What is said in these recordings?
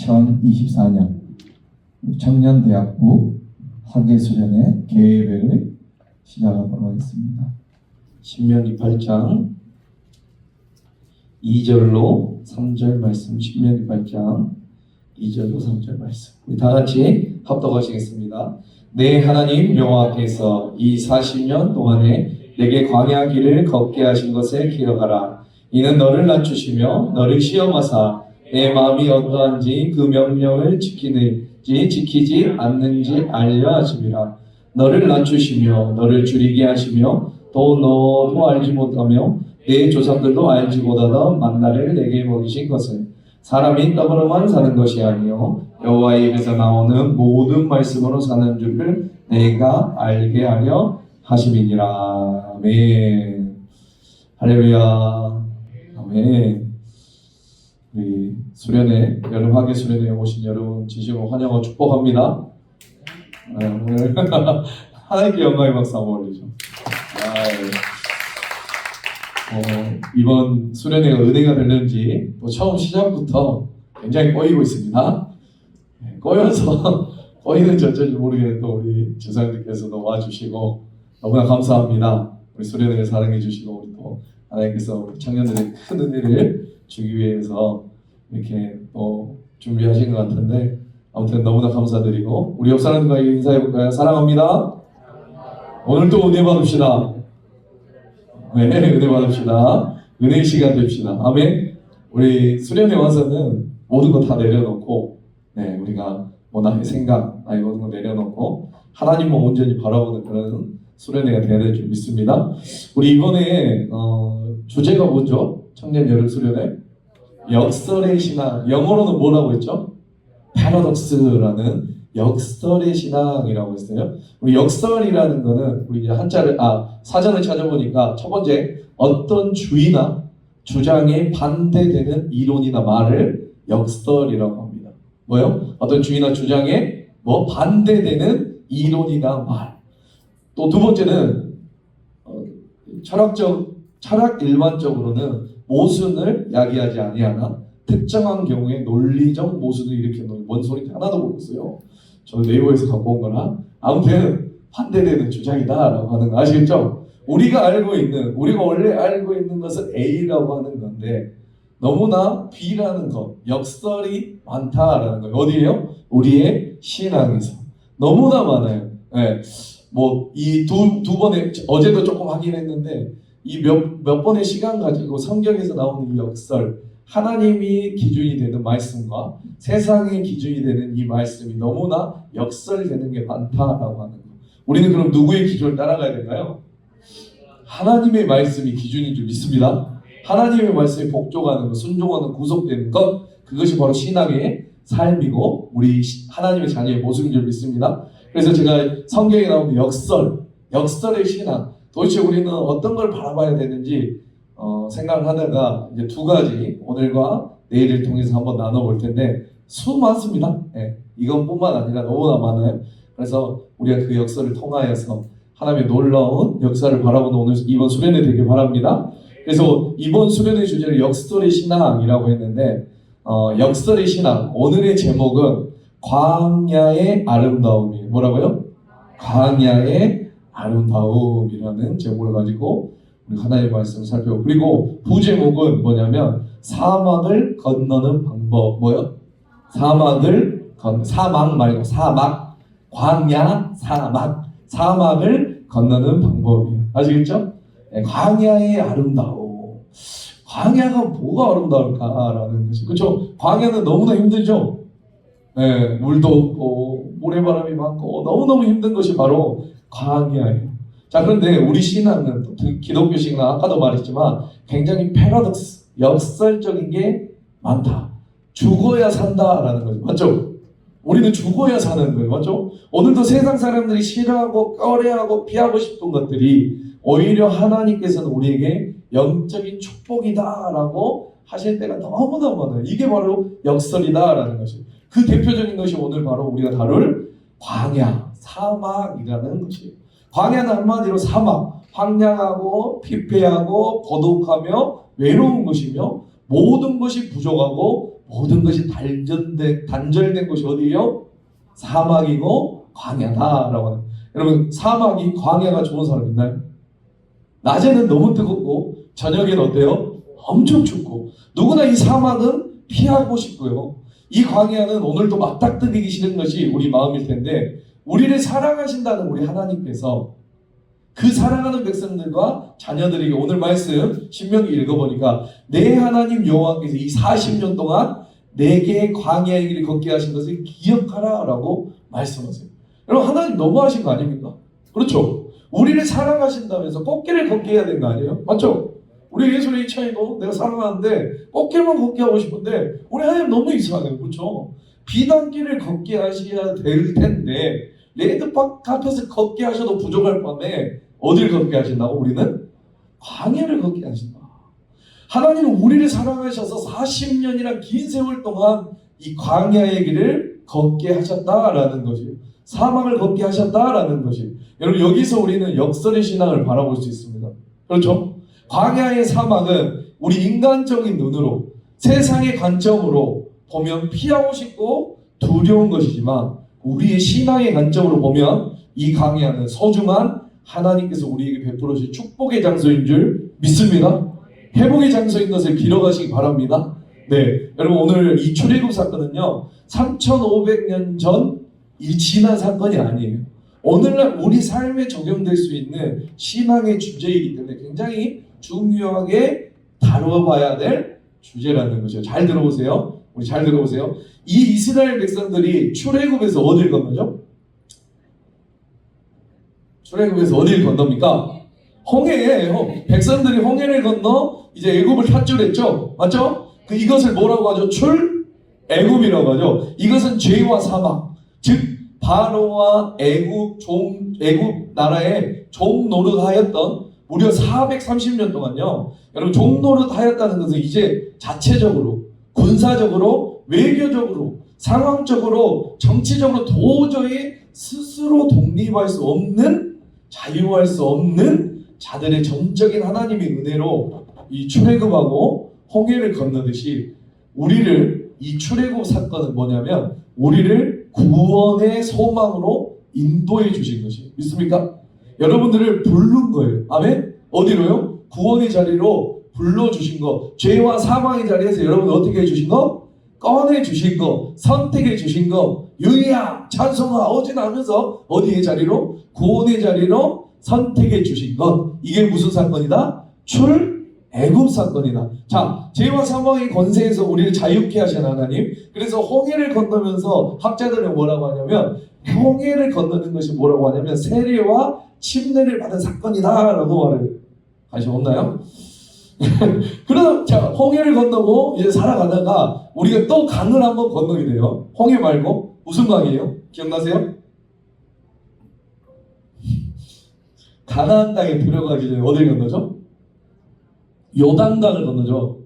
2024년 청년대학부 학예수련회 개회를 시작하도록 하겠습니다. 신명기 8장 2절로 3절 말씀, 신명기 8장 2절로 3절 말씀, 우리 다 같이 합독하시겠습니다. 내 하나님 여호와께서 이 40년 동안에 내게 광야 길을 걷게 하신 것을 기억하라. 이는 너를 낮추시며 너를 시험하사 내 마음이 어떠한지 그 명령을 지키는지 지키지 않는지 알려 하심이라. 너를 낮추시며 너를 줄이게 하시며 또 너도 알지 못하며 내 조상들도 알지 못하던 만나를 내게 먹이신 것은 사람이 떡으로만 사는 것이 아니요 여호와의 입에서 나오는 모든 말씀으로 사는 줄을 내가 알게 하려 하심이니라. 아멘. 할렐루야. 아멘. 우리 수련회, 여름 학예 수련회에 오신 여러분 진심으로 환영하고 축복합니다. 오늘 하나님께 영광의 박수 한번 올리죠. 이번 수련회가 은혜가 됐는지 또 처음 시작부터 굉장히 꼬이고 있습니다. 꼬여서 꼬이는 어쩔지 모르겠는데 또 우리 주사님들께서도 와주시고 너무나 감사합니다. 우리 수련회를 사랑해 주시고 우리 또 하나님께서 우리 청년들의 큰 은혜를 주기 위해서 이렇게 또 준비하신 것 같은데 아무튼 너무나 감사드리고 우리 옆 사람들과 인사해 볼까요? 사랑합니다. 오늘 또 은혜 받읍시다. 네, 은혜 받읍시다. 은혜의 시간 됩시다. 아멘. 우리 수련회 와서는 모든 거 다 내려놓고, 네, 우리가 뭐 나의 생각, 나의 모든 거 내려놓고 하나님만 온전히 바라보는 그런 수련회가 되어야 될 줄 믿습니다. 우리 이번에 주제가 뭐죠? 청년 여름 수련회? 역설의 신앙. 영어로는 뭐라고 했죠? 패러독스라는 역설의 신앙이라고 했어요. 우리 역설이라는 거는 우리 이제 한자를 사전을 찾아보니까 첫 번째 어떤 주의나 주장에 반대되는 이론이나 말을 역설이라고 합니다. 뭐요? 어떤 주의나 주장에 반대되는 이론이나 말. 또 두 번째는 철학 일반적으로는 모순을 야기하지 아니하나 특정한 경우에 논리적 모순을 일으키는 뭔 소리인지 하나도 모르겠어요. 저는 네이버에서 갖고 온 거라 아무튼 반대되는 주장이다라고 하는 거 아시겠죠? 우리가 원래 알고 있는 것은 A라고 하는 건데 너무나 B라는 것, 역설이 많다라는 거예요. 어디에요? 우리의 신앙에서 너무나 많아요. 네. 이 두 번에 어제도 조금 하긴 했는데 이 몇 번의 시간 가지고 성경에서 나오는 이 역설, 하나님이 기준이 되는 말씀과 세상의 기준이 되는 이 말씀이 너무나 역설되는 게 많다라고 하는 거. 우리는 그럼 누구의 기준을 따라가야 될까요? 하나님의 말씀이 기준인 줄 믿습니다. 하나님의 말씀에 복종하는 것, 순종하는, 구속되는 것, 그것이 바로 신앙의 삶이고 우리 하나님의 자녀의 모습인 줄 믿습니다. 그래서 제가 성경에 나오는 역설의 신앙, 도대체 우리는 어떤 걸 바라봐야 되는지 생각을 하다가 이제 두 가지 오늘과 내일을 통해서 한번 나눠볼 텐데 많습니다. 네, 이것뿐만 아니라 너무나 많아요. 그래서 우리가 그 역사를 통하여서 하나님의 놀라운 역사를 바라보는 이번 수련회 되길 바랍니다. 그래서 이번 수련회 주제를 역설의 신앙이라고 했는데 역설의 신앙, 오늘의 제목은 광야의 아름다움이에요. 뭐라고요? 광야의 아름다움이라는 제목을 가지고 우리 하나님의 말씀을 살펴보고, 그리고 부제목은 뭐냐면 사막을 건너는 방법. 뭐요? 사막 말고 사막, 광야, 사막을 건너는 방법이에요. 아시겠죠? 네, 광야의 아름다움. 광야가 뭐가 아름다울까라는 것이, 그렇죠? 광야는 너무나 힘들죠. 네, 물도 없고 모래바람이 많고 너무너무 힘든 것이 바로 광야예요. 자, 그런데 우리 신앙은 기독교 신앙 아까도 말했지만 굉장히 패러독스, 역설적인 게 많다. 죽어야 산다라는 거죠. 맞죠? 우리는 죽어야 사는 거예요. 맞죠? 오늘도 세상 사람들이 싫어하고 꺼려하고 피하고 싶은 것들이 오히려 하나님께서는 우리에게 영적인 축복이다라고 하실 때가 너무나 많아요. 이게 바로 역설이다라는 것이에요. 그 대표적인 것이 오늘 바로 우리가 다룰 광야, 사막이라는 것이에요. 광야는 한마디로 사막, 황량하고 피폐하고 고독하며 외로운 것이며 모든 것이 부족하고 모든 것이 단절된 곳이 어디예요? 사막이고 광야다라고 하는. 여러분, 사막이 광야가 좋은 사람 있나요? 낮에는 너무 뜨겁고 저녁에는 어때요? 엄청 춥고. 누구나 이 사막은 피하고 싶고요. 이 광야는 오늘도 맞닥뜨리기 싫은 것이 우리 마음일 텐데, 우리를 사랑하신다는 우리 하나님께서 그 사랑하는 백성들과 자녀들에게 오늘 말씀 신명기 읽어보니까 내 하나님 여호와께서 이 40년 동안 내게 광야의 길을 걷게 하신 것을 기억하라 라고 말씀하세요. 여러분, 하나님 너무하신 거 아닙니까? 그렇죠? 우리를 사랑하신다면서 꽃길을 걷게 해야 되는 거 아니에요? 맞죠? 우리 예수의 차이도 내가 사랑하는데 꽃길만 걷게 하고 싶은데 우리 하나님 너무 이상해요. 그렇죠? 비단길을 걷게 하셔야 될 텐데 레드팍 앞에서 걷게 하셔도 부족할 밤에 어딜 걷게 하신다고? 우리는 광야를 걷게 하신다. 하나님은 우리를 사랑하셔서 40년이란 긴 세월 동안 이 광야의 길을 걷게 하셨다라는 것이에요. 사막을 걷게 하셨다라는 것이에요. 여러분, 여기서 우리는 역설의 신앙을 바라볼 수 있습니다. 그렇죠? 광야의 사막은 우리 인간적인 눈으로 세상의 관점으로 보면 피하고 싶고 두려운 것이지만 우리의 신앙의 관점으로 보면 이 광야는 소중한 하나님께서 우리에게 베풀어 주신 축복의 장소인 줄 믿습니다. 회복의 장소인 것을 기록하시기 바랍니다. 네, 여러분, 오늘 이 출애굽 사건은요 3500년 전 이 지난 사건이 아니에요. 오늘날 우리 삶에 적용될 수 있는 신앙의 주제이기 때문에 굉장히 중요하게 다뤄봐야 될 주제라는 거죠. 잘 들어보세요. 우리 잘 들어보세요. 이 이스라엘 백성들이 출애굽에서 어딜 건너죠? 출애굽에서 어딜 건넙니까? 홍해예요. 백성들이 홍해를 건너 이제 애굽을 탈출했죠. 맞죠? 이것을 뭐라고 하죠? 출애굽이라고 하죠. 이것은 죄와 사막, 즉 바로와 애굽 나라에 종노릇하였던 무려 430년 동안요. 여러분, 종노릇하였다는 것은 이제 자체적으로, 군사적으로, 외교적으로, 상황적으로, 정치적으로 도저히 스스로 독립할 수 없는, 자유할 수 없는 자들의 전적인 하나님의 은혜로 이 출애굽하고 홍해를 건너듯이 우리를, 이 출애굽 사건은 뭐냐면 우리를 구원의 소망으로 인도해 주신 것이에요. 믿습니까? 여러분들을 부른 거예요. 아멘? 어디로요? 구원의 자리로 불러주신 거. 죄와 사망의 자리에서 여러분 어떻게 해주신 거? 꺼내주신 거. 선택해 주신 거. 유야 찬송아 어진 하면서 어디의 자리로? 구원의 자리로 선택해 주신 것. 이게 무슨 사건이다? 출애굽 사건이다. 자, 죄와 사망의 권세에서 우리를 자유케 하신 하나님. 그래서 홍해를 건너면서 학자들은 뭐라고 하냐면, 홍해를 건너는 것이 뭐라고 하냐면 세례와 침례를 받은 사건이다 라고 말해요. 다시 없나요? 그럼 자, 홍해를 건너고 이제 살아가다가 우리가 또 강을 한번 건너게 돼요. 홍해 말고 무슨 강이에요? 기억나세요? 가나안 땅에 들어가기 전에 어딜 건너죠? 요단강을 건너죠.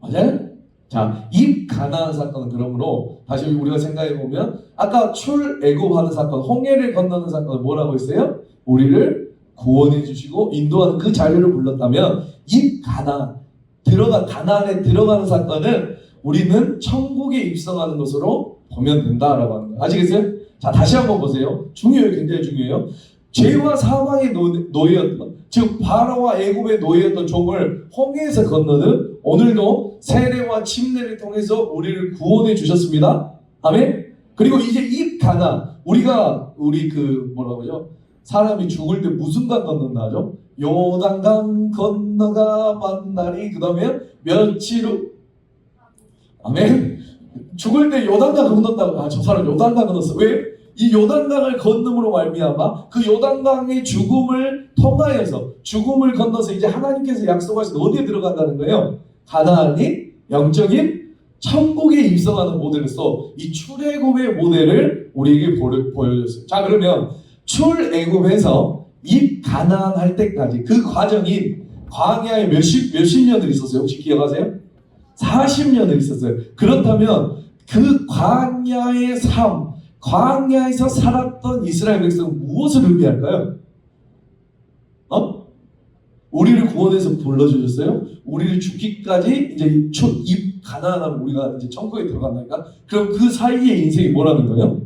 맞아요? 자, 이 가나안 사건은 그러므로 다시 우리가 생각해 보면 아까 출애굽하는 사건, 홍해를 건너는 사건은 뭐라고 했어요? 우리를 구원해 주시고 인도하는 그 자리를 불렀다면 이 가나안에 들어가는 사건은 우리는 천국에 입성하는 것으로 보면 된다라고 하는 거예요. 아시겠어요? 자, 다시 한번 보세요. 중요해요. 굉장히 중요해요. 죄와 사망의 노예였던, 즉 바로와 애굽의 노예였던 종을 홍해에서 건너듯 오늘도 세례와 침례를 통해서 우리를 구원해 주셨습니다. 아멘. 그리고 이제 이 가나안, 우리 그 뭐라고 하죠? 사람이 죽을 때 무슨 강 건넌다 하죠? 요단강 건너가 만나리. 그 다음에 며칠 후, 아멘. 죽을 때 요단강 건넌다고. 아, 저 사람 요단강 건넜어. 왜? 이 요단강을 건너므로 말미암아 그 요단강의 죽음을 통하여서, 죽음을 건너서 이제 하나님께서 약속하신 어디에 들어간다는 거예요? 가나안이 영적인 천국에 입성하는 모델로서 이 출애굽의 모델을 우리에게 보여줬어요. 자, 그러면 출애굽에서 이 가나안 할 때까지 그 과정이 광야에 몇십 년을 있었어요. 혹시 기억하세요? 40년을 있었어요. 그렇다면 그 광야의 삶, 광야에서 살았던 이스라엘 백성은 무엇을 의미할까요? 우리를 구원해서 불러주셨어요. 우리를 죽기까지 이제 이 가난하면 우리가 이제 천국에 들어간다니까. 그럼 그 사이의 인생이 뭐라는 거예요?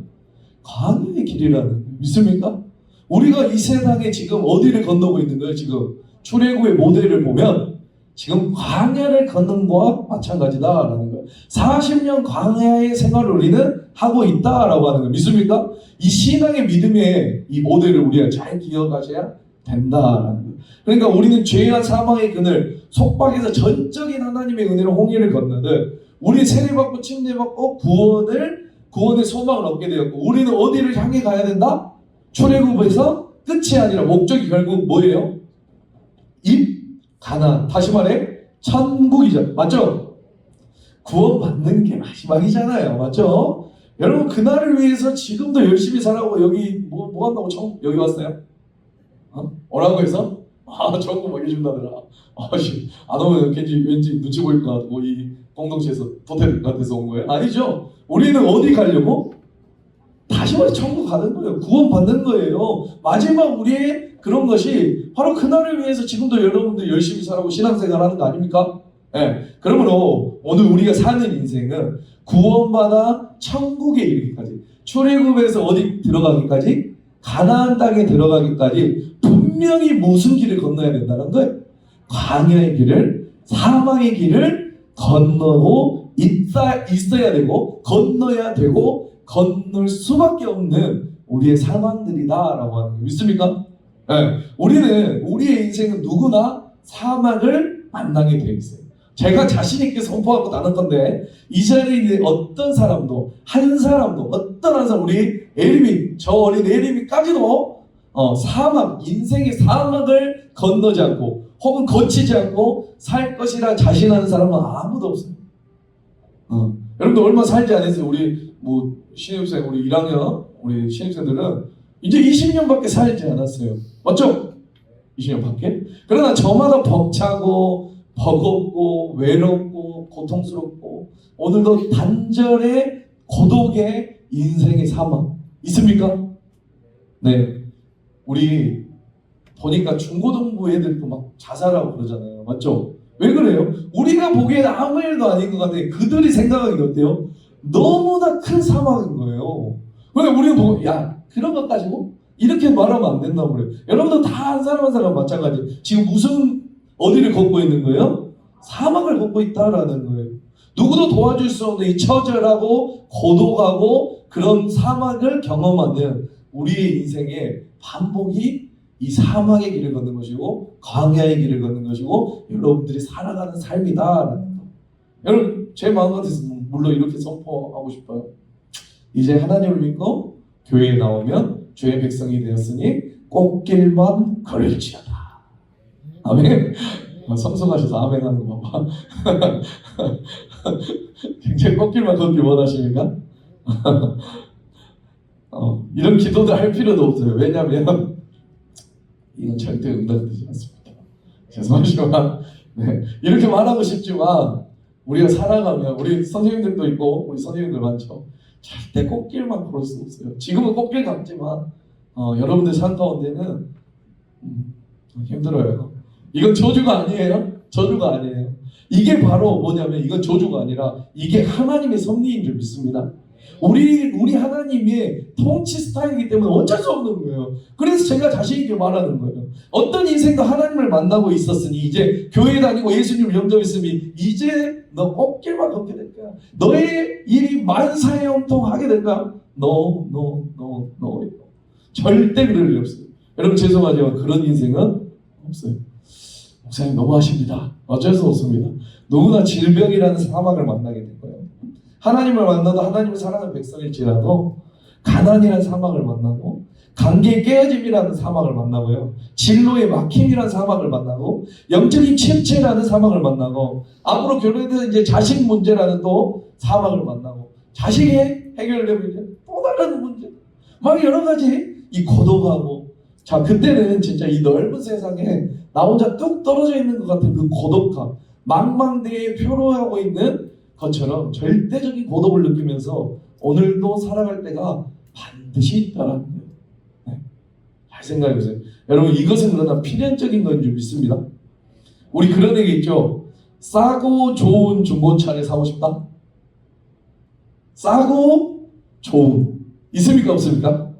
광야의 길이라는 거예요. 믿습니까? 우리가 이 세상에 지금 어디를 건너고 있는 거예요? 지금 출애굽의 모델을 보면 지금 광야를 걷는 거와 마찬가지다라는 거예요. 40년 광야의 생활을 우리는 하고 있다라고 하는 거예요. 믿습니까? 이 신앙의 믿음의 이 모델을 우리가 잘 기억하셔야 된다라는 거예요. 그러니까 우리는 죄와 사망의 그늘 속박에서 전적인 하나님의 은혜로 홍해를 건너듯 우리 세례받고 침례받고 구원의 소망을 얻게 되었고 우리는 어디를 향해 가야 된다? 출애굽에서 끝이 아니라 목적이 결국 뭐예요? 가나안. 다시 말해 천국이죠. 맞죠? 구원받는 게 마지막이잖아요. 맞죠? 여러분 그날을 위해서 지금도 열심히 살아고 여기 뭐 한다고 여기 왔어요? 오라고 해서? 천국 먹여준다더라. 안 오면 왠지 눈치 보일 것 같고 이 공동체에서 도태될 것 같아서 온 거예요? 아니죠. 우리는 어디 가려고? 다시 말해 천국 가는 거예요. 구원받는 거예요. 마지막 우리의 그런 것이 바로 그날을 위해서 지금도 여러분들 열심히 살아고 신앙생활 하는 거 아닙니까? 네. 그러므로 오늘 우리가 사는 인생은 구원받아 천국에 이르기까지 출애굽에서 어디 들어가기까지 가나안 땅에 들어가기까지 분명히 무슨 길을 건너야 된다는 거예요. 광야의 길을 사망의 길을 건너고 있어야 되고 건너야 되고 건널 수밖에 없는 우리의 상황들이다라고 하는 거예요. 믿습니까? 네. 우리는 우리의 인생은 누구나 사망을 만나게 되어 있어요. 제가 자신 있게 선포하고 나눈 건데 이 자리에 있는 어떤 사람도 한 사람도 어떤 한 사람 우리 에리미 저 어린 에리미까지도 인생의 사막을 건너지 않고 혹은 거치지 않고 살 것이라 자신하는 사람은 아무도 없어요. 여러분들 얼마 살지 않았어요? 우리 신입생 우리 1학년 우리 신입생들은 이제 20년밖에 살지 않았어요. 맞죠? 20년밖에? 그러나 저마다 벅차고 버겁고 외롭고 고통스럽고 오늘도 단절의 고독의 인생의 사막 있습니까? 네. 우리 보니까 중고등부 애들도 막 자살하고 그러잖아요. 맞죠? 왜 그래요? 우리가 보기에는 아무 일도 아닌 것 같은데 그들이 생각하기 어때요? 너무나 큰 사막인 거예요. 그러니까 우리가 보고 야 그런 것 가지고 이렇게 말하면 안 된다고 그래요. 여러분도 다 한 사람 한 사람 마찬가지. 지금 무슨 어디를 걷고 있는 거예요? 사막을 걷고 있다라는 거예요. 누구도 도와줄 수 없는 이 처절하고 고독하고 그런 사막을 경험하는 우리의 인생의 반복이 이 사막의 길을 걷는 것이고 광야의 길을 걷는 것이고 여러분들이 살아가는 삶이다라는 거. 여러분 제 마음 같아서 물론 이렇게 선포하고 싶어요. 이제 하나님을 믿고 교회에 나오면 주의 백성이 되었으니 꽃길만 걸을지어다. 아멘. 성성하셔서 아멘 하는 거 봐봐. 굉장히 꽃길만 걷길 원하십니까? 이런 기도들 할 필요도 없어요. 왜냐하면 이건 절대 응답되지 않습니다. 죄송하지만 네, 이렇게 말하고 싶지만 우리가 살아가면 우리 선생님들도 있고 우리 선생님들 많죠. 절대 꽃길만 걸을 수 없어요. 지금은 꽃길 같지만 여러분들 삶 가운데는 힘들어요. 이건 저주가 아니에요. 저주가 아니에요. 이게 바로 뭐냐면 이건 저주가 아니라 이게 하나님의 섭리인 줄 믿습니다. 우리 하나님의 통치 스타일이기 때문에 어쩔 수 없는 거예요. 그래서 제가 자신 있게 말하는 거예요. 어떤 인생도 하나님을 만나고 있었으니 이제 교회 다니고 예수님을 영접했으니 이제 너 꽃길만 걷게 될 거야. 너의 일이 만사형통하게 될 거야. No. 절대 그럴 일 없어요. 여러분 죄송하지만 그런 인생은 없어요. 목사님 너무하십니다. 어쩔 수 없습니다. 누구나 질병이라는 사막을 만나게 될 거예요. 하나님을 만나도 하나님을 사랑하는 백성일지라도 가난이라는 사막을 만나고 관계의 깨어짐이라는 사막을 만나고요. 진로의 막힘이라는 사막을 만나고 영적인 침체라는 사막을 만나고 앞으로 결혼해서 이제 자식 문제라는 또 사막을 만나고 자식이 해결되면 이제 또 다른 문제 막 여러 가지 이 고독하고 자 그때는 진짜 이 넓은 세상에 나 혼자 뚝 떨어져 있는 것 같은 그 고독함 망망대해에 표로하고 있는 것처럼 절대적인 고독을 느끼면서 오늘도 살아갈 때가 반드시 있다라는 거예요. 네. 잘 생각해보세요. 여러분 이것은 그러나 필연적인 건 줄 믿습니다. 우리 그런 얘기 있죠. 싸고 좋은 중고차를 사고 싶다? 싸고 좋은 있습니까 없습니까?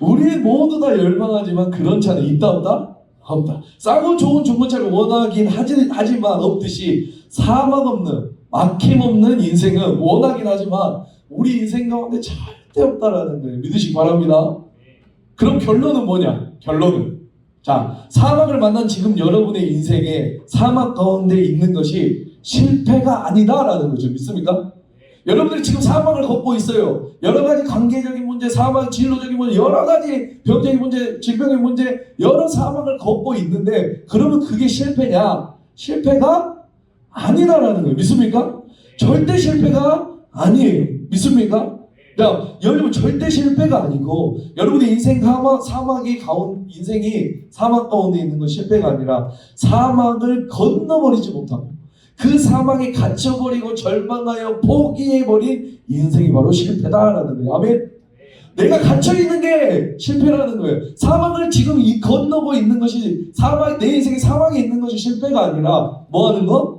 우리 모두 다 열망하지만 그런 차는 있다 없다? 없다. 싸고 좋은 중고차를 원하긴 하지만 없듯이 사막 없는 막힘 없는 인생은 원하긴 하지만 우리 인생 가운데 절대 없다라는 거예요. 믿으시기 바랍니다. 그럼 결론은 뭐냐? 결론은 자, 사막을 만난 지금 여러분의 인생에 사막 가운데 있는 것이 실패가 아니다라는 거죠. 믿습니까? 여러분들이 지금 사막을 걷고 있어요. 여러 가지 관계적인 문제, 사막, 진로적인 문제, 여러 가지 병적인 문제, 질병의 문제, 여러 사막을 걷고 있는데 그러면 그게 실패냐? 실패가 아니다라는 거예요. 믿습니까? 절대 실패가 아니에요. 믿습니까? 여러분 절대 실패가 아니고 여러분의 인생이 사막 가운데 있는 건 실패가 아니라 사막을 건너버리지 못하고 그 사막에 갇혀버리고 절망하여 포기해버린 인생이 바로 실패다라는 거예요. 아멘. 내가 갇혀있는 게 실패라는 거예요. 사막을 지금 건너고 있는 것이 내 인생의 사막에 있는 것이 실패가 아니라 뭐 하는 거?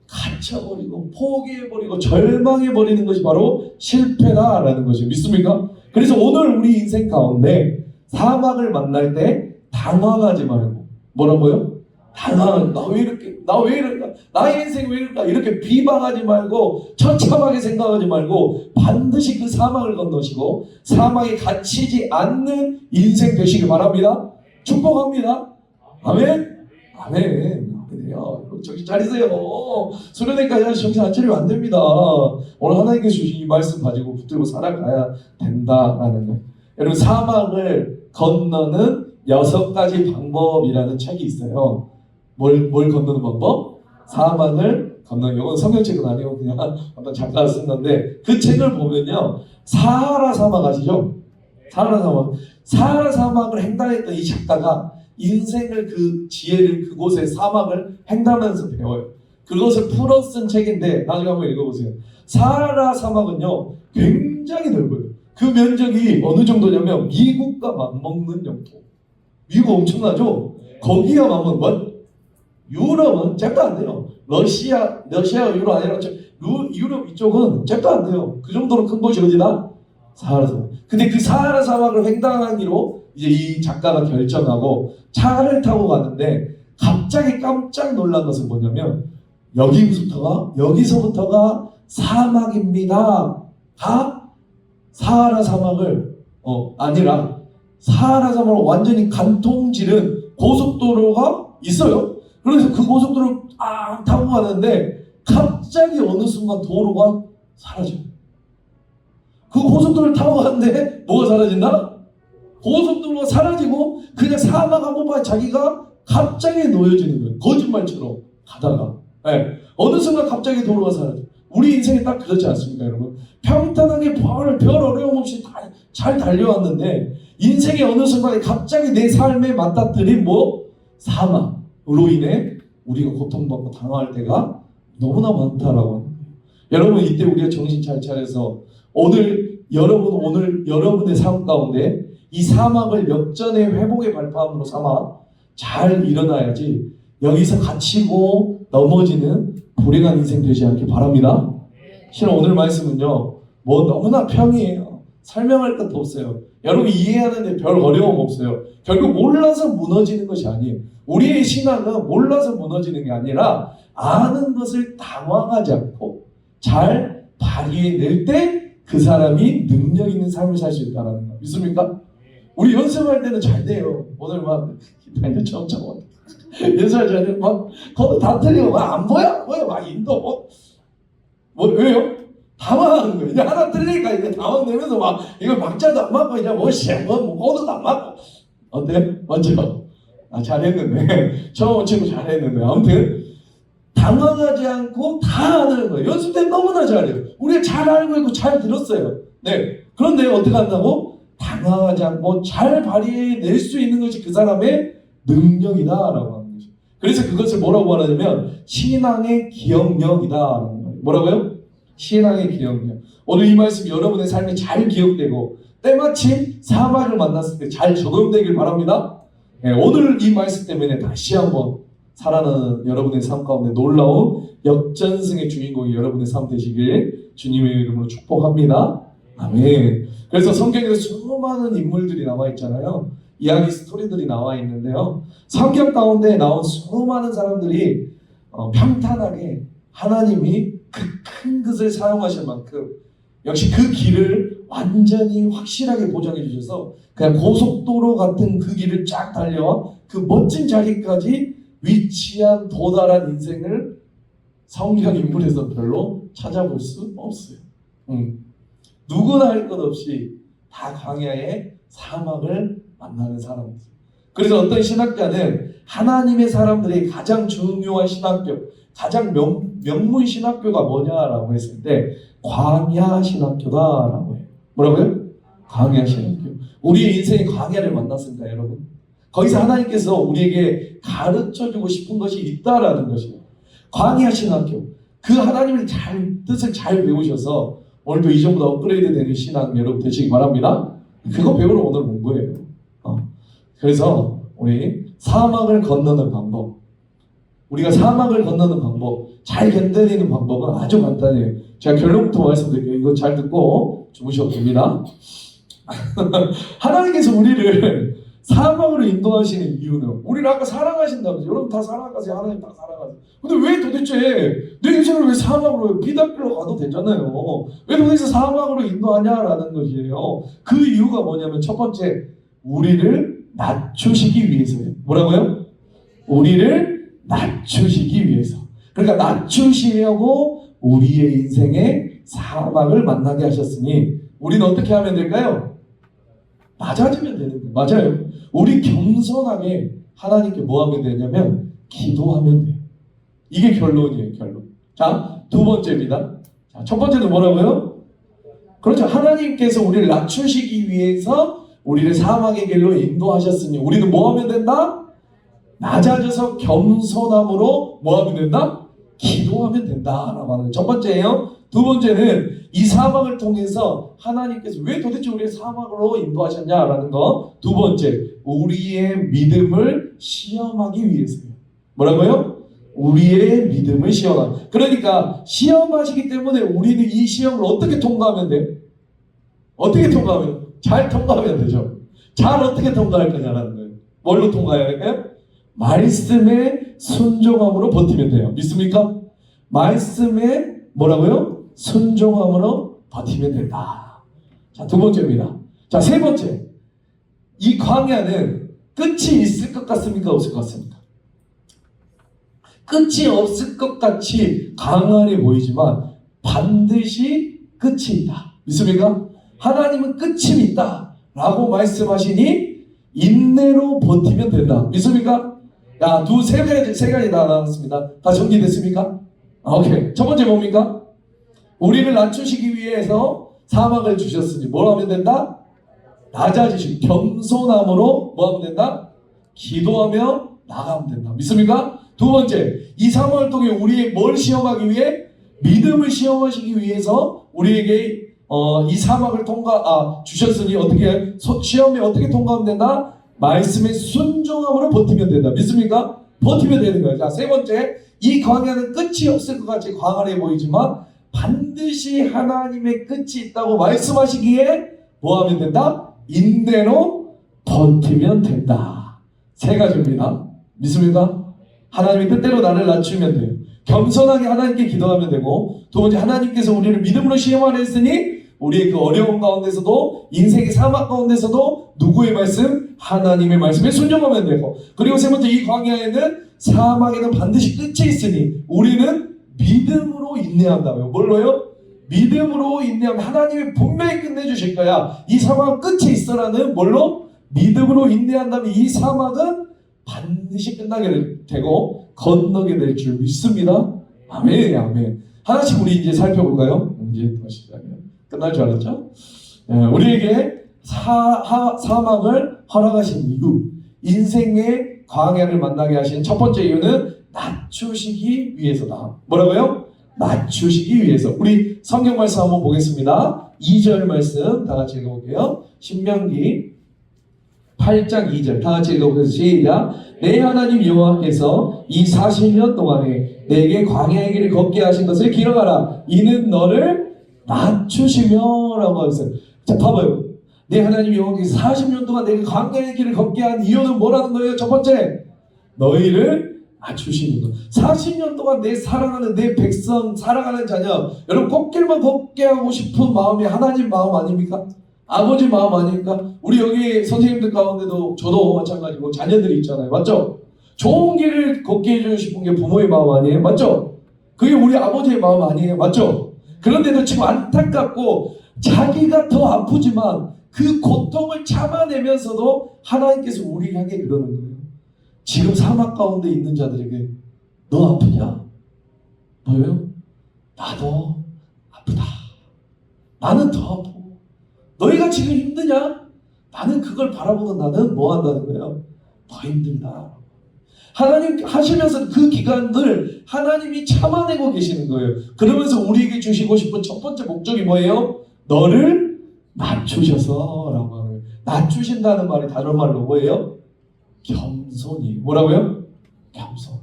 갇혀버리고 포기해버리고 절망해버리는 것이 바로 실패다라는 것이죠. 믿습니까? 그래서 오늘 우리 인생 가운데 사막을 만날 때 당황하지 말고 뭐라고요? 나 왜 이럴까? 나의 인생 왜 이럴까? 이렇게 비방하지 말고 처참하게 생각하지 말고 반드시 그 사막을 건너시고 사막에 갇히지 않는 인생 되시길 바랍니다. 축복합니다. 아멘. 아멘. 정신 차리세요. 수련회까지 아직 정신 안 차리면 안 됩니다. 오늘 하나님께서 주신 이 말씀 가지고 붙들고 살아가야 된다라는 거예요. 여러분 사막을 건너는 6가지 방법이라는 책이 있어요. 뭘 건너는 방법? 사막을 건너는 이건 성경책은 아니고 그냥 어떤 작가가 쓴 건데 그 책을 보면요. 사하라 사막 아시죠? 사하라 사막을 횡단했던 이 작가가 인생을 그 지혜를 그곳의 사막을 횡단하면서 배워요. 그것을 풀어 쓴 책인데 나중에 한번 읽어보세요. 사하라 사막은요 굉장히 넓어요. 그 면적이 어느 정도냐면 미국과 맞먹는 영토. 미국 엄청나죠? 거기가 맞먹는 것. 유럽은 잽도 안 돼요. 러시아 유럽 아니라 유럽 이쪽은 잽도 안 돼요. 그 정도로 큰 곳이 어디다? 사하라 사막. 근데 그 사하라 사막을 횡단하기로 이제 이 작가가 결정하고 차를 타고 가는데 갑자기 깜짝 놀란 것은 뭐냐면 여기서부터가 사막입니다. 다 사하라 사막을 아니라 사하라 사막을 완전히 간통지른 고속도로가 있어요. 그래서 그 고속도로를 타고 가는데 갑자기 어느 순간 도로가 사라져요. 그 고속도로를 타고 가는데 뭐가 사라진다? 고속도로가 사라지고 그냥 사막 한복판에 자기가 갑자기 놓여지는 거예요. 거짓말처럼 가다가 어느 순간 갑자기 도로가 사라져요. 우리 인생이 딱 그렇지 않습니까 여러분? 평탄하게 별 어려움 없이 잘 달려왔는데 인생의 어느 순간에 갑자기 내 삶에 맞닥뜨린 사막으로 인해 우리가 고통받고 당할 때가 너무나 많다라고 합니다. 여러분 이때 우리가 정신 잘 차려서 오늘 여러분의 삶 가운데 이 사막을 역전의 회복의 발판으로 삼아 잘 일어나야지 여기서 갇히고 넘어지는 불행한 인생 되지 않길 바랍니다. 실은 오늘 말씀은요 너무나 평이에요. 설명할 것도 없어요. 여러분 이해하는데 별 어려움 없어요. 결국 몰라서 무너지는 것이 아니에요. 우리의 신앙은 몰라서 무너지는 게 아니라 아는 것을 당황하지 않고 잘 발휘해낼 때 그 사람이 능력 있는 삶을 살 수 있다는 거 믿습니까? 우리 연습할 때는 잘 돼요. 오늘 이제 처음 연습할 때 거기 다 틀리고 안 보여? 인도 왜요? 당황하는 거예요. 이제 하나 틀리니까 이제 당황되면서 이거 박자도 안 맞고 이제 코드도 안 맞고 어때? 맞죠? 잘했는데 처음 친구 잘했는데 아무튼 당황하지 않고 다 하는 거예요. 연습 때 너무나 잘해요. 우리가 잘 알고 있고 잘 들었어요. 그런데 어떻게 한다고? 당황하지 않고 잘 발휘해낼 수 있는 것이 그 사람의 능력이다라고 하는 거죠. 그래서 그것을 뭐라고 하냐면 신앙의 기억력이다라는 거예요. 뭐라고요? 신앙의 기억력. 오늘 이 말씀 여러분의 삶에 잘 기억되고 때마침 사막을 만났을 때 잘 적용되길 바랍니다. 오늘 이 말씀 때문에 다시 한번 살아나는 여러분의 삶 가운데 놀라운 역전승의 주인공이 여러분의 삶 되시길 주님의 이름으로 축복합니다. 아멘. 그래서 성경에서 수많은 인물들이 나와 있잖아요. 이야기 스토리들이 나와 있는데요. 성경 가운데 나온 수많은 사람들이 평탄하게 하나님이 그 큰 것을 사용하실 만큼 역시 그 길을 완전히 확실하게 보장해 주셔서 그냥 고속도로 같은 그 길을 쫙 달려와 그 멋진 자리까지 위치한 도달한 인생을 성경 인물에서 별로 찾아볼 수 없어요. 누구나 할 것 없이 다 광야의 사막을 만나는 사람들. 그래서 어떤 신학자는 하나님의 사람들이 가장 중요한 신학교, 가장 명문 신학교가 뭐냐라고 했을 때 광야 신학교다라고 해요. 뭐라고요? 광야 신학교. 우리의 인생이 광야를 만났습니다, 여러분. 거기서 하나님께서 우리에게 가르쳐주고 싶은 것이 있다라는 것이에요. 광야 신학교. 그 하나님의 뜻을 잘 배우셔서 오늘도 이전보다 업그레이드 되는 신앙 여러분 되시기 바랍니다. 그거 배우러 오늘 온 거예요. 그래서 우리 사막을 건너는 방법, 우리가 사막을 건너는 방법, 잘 견뎌내는 방법은 아주 간단해요. 제가 결론부터 말씀드릴게요. 이거 잘 듣고 주무셔도 됩니다. 하나님께서 우리를 사막으로 인도하시는 이유는, 우리를 아까 사랑하신다면서. 여러분 다 사랑하세요. 하나님 다 사랑하세요. 근데 왜 도대체 내 인생을 왜 사막으로, 비단길로 가도 되잖아요. 왜 도대체 사막으로 인도하냐라는 것이에요. 그 이유가 뭐냐면 첫 번째, 우리를 낮추시기 위해서예요. 뭐라고요? 우리를 낮추시기 위해서. 그러니까 낮추시려고 우리의 인생에 사막을 만나게 하셨으니 우리는 어떻게 하면 될까요? 낮아지면 되는 거예요. 맞아요. 우리 겸손하게 하나님께 뭐 하면 되냐면 기도하면 돼요. 이게 결론이에요. 결론. 자, 두 번째입니다. 자, 첫 번째는 뭐라고요? 그렇죠. 하나님께서 우리를 낮추시기 위해서 우리를 사막의 길로 인도하셨으니 우리는 뭐 하면 된다? 낮아져서 겸손함으로 뭐 하면 된다? 기도하면 된다라고 하는 거예요. 첫 번째예요. 두 번째는 이 사막을 통해서 하나님께서 왜 도대체 우리를 사막으로 인도하셨냐라는 거. 두 번째, 우리의 믿음을 시험하기 위해서예요. 뭐라고요? 우리의 믿음을 시험하기. 그러니까 시험하시기 때문에 우리는 이 시험을 어떻게 통과하면 돼요? 어떻게 통과하면? 잘 통과하면 되죠. 잘 어떻게 통과할 거냐라는 거예요. 뭘로 통과해야 할까요? 말씀에 순종함으로 버티면 돼요. 믿습니까? 말씀에 뭐라고요? 순종함으로 버티면 된다. 자, 두 번째입니다. 자, 세 번째. 이 광야는 끝이 있을 것 같습니까? 없을 것 같습니까? 끝이 없을 것 같이 강하게 보이지만 반드시 끝이 있다. 믿습니까? 하나님은 끝이 있다 라고 말씀하시니 인내로 버티면 된다. 믿습니까? 야, 세 가지 다 나왔습니다. 다 정리됐습니까? 오케이. 첫 번째 뭡니까? 우리를 낮추시기 위해서 사막을 주셨으니 뭘 하면 된다? 낮아지시고 겸손함으로 뭐 하면 된다? 기도하며 나가면 된다. 믿습니까? 두 번째, 이 사막을 통해 우리의 뭘 시험하기 위해? 믿음을 시험하시기 위해서 우리에게 이 사막을 주셨으니 어떻게 시험에 어떻게 통과하면 된다? 말씀에 순종함으로 버티면 된다. 믿습니까? 버티면 되는 거예요. 자, 세 번째, 이 광야는 끝이 없을 것 같이 광활해 보이지만 반드시 하나님의 끝이 있다고 말씀하시기에 뭐 하면 된다? 인내로 버티면 된다. 세 가지입니다. 믿습니까? 하나님의 뜻대로 나를 낮추면 돼요. 겸손하게 하나님께 기도하면 되고, 두 번째, 하나님께서 우리를 믿음으로 시험하려 했으니 우리의 그 어려운 가운데서도, 인생의 사막 가운데서도 누구의 말씀? 하나님의 말씀에 순종하면 되고, 그리고 세 번째, 이 광야에는 사막에는 반드시 끝이 있으니 우리는 믿음으로 인내한다고요. 뭘로요? 믿음으로 인내하면 하나님이 분명히 끝내주실 거야. 이 사막은 끝이 있어라는 뭘로? 믿음으로 인내한다면 이 사막은 반드시 끝나게 되고 건너게 될 줄 믿습니다. 아멘, 아멘. 하나씩 우리 이제 살펴볼까요? 이제 다시 끝날 줄 알았죠? 우리에게 사막을 허락하신 이유, 인생의 광야를 만나게 하신 첫 번째 이유는 낮추시기 위해서다. 뭐라고요? 낮추시기 위해서. 우리 성경 말씀 한번 보겠습니다. 2절 말씀 다 같이 읽어볼게요. 신명기 8장 2절 다 같이 읽어보겠습니다. 시작. 내 하나님 여호와께서 이 40년 동안에 내게 광야의 길을 걷게 하신 것을 기억하라. 이는 너를 낮추시며 라고 하셨어요. 자, 봐봐요. 내 하나님 여호와께서 40년 동안 내게 광야의 길을 걷게 한 이유는 뭐라는 거예요? 첫 번째, 너희를 낮추시는 것. 40년 동안 내 사랑하는 내 백성, 사랑하는 자녀, 여러분 꽃길만 걷게 하고 싶은 마음이 하나님 마음 아닙니까? 아버지 마음 아닙니까? 우리 여기 선생님들 가운데도 저도 마찬가지고 자녀들이 있잖아요. 맞죠? 좋은 길을 걷게 해주고 싶은 게 부모의 마음 아니에요? 맞죠? 그게 우리 아버지의 마음 아니에요? 맞죠? 그런데도 지금 안타깝고 자기가 더 아프지만 그 고통을 참아내면서도 하나님께서 우리 향해 그러는 거예요. 지금 사막 가운데 있는 자들에게 너 아프냐? 뭐예요? 나도 아프다. 나는 더 아프고 너희가 지금 힘드냐? 나는 그걸 바라보는 나는 뭐 한다는 거예요? 더 힘들다. 하나님 하시면서 그 기간들 하나님이 참아내고 계시는 거예요. 그러면서 우리에게 주시고 싶은 첫 번째 목적이 뭐예요? 너를 낮추셔서 라고 하는 거예요. 낮추신다는 말이 다른 말로 뭐예요? 겸손이. 뭐라고요? 겸손.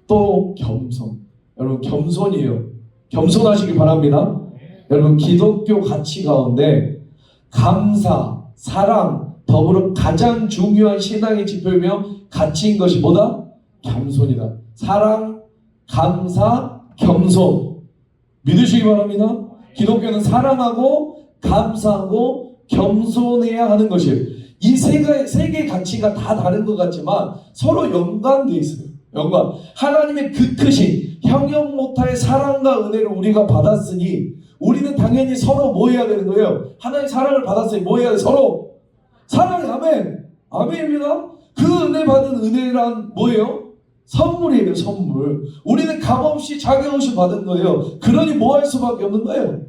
또 겸손. 여러분 겸손이에요. 겸손하시기 바랍니다. 여러분 기독교 가치 가운데 감사, 사랑, 더불어 가장 중요한 신앙의 지표이며 가치인 것이 뭐다? 겸손이다. 사랑, 감사, 겸손. 믿으시기 바랍니다. 기독교는 사랑하고 감사하고 겸손해야 하는 것이에요. 이 세 개의 가치가 다 다른 것 같지만 서로 연관되어 있어요. 연관. 하나님의 그 크신 형용 못할 사랑과 은혜를 우리가 받았으니 우리는 당연히 서로 뭐 해야 되는 거예요? 하나님의 사랑을 받았으니 뭐 해야 돼? 서로 사랑해. 아멘. 아멘입니다. 그 은혜 받은 은혜란 뭐예요? 선물이에요. 선물. 우리는 값없이 자격 없이 받은 거예요. 그러니 뭐 할 수밖에 없는 거예요?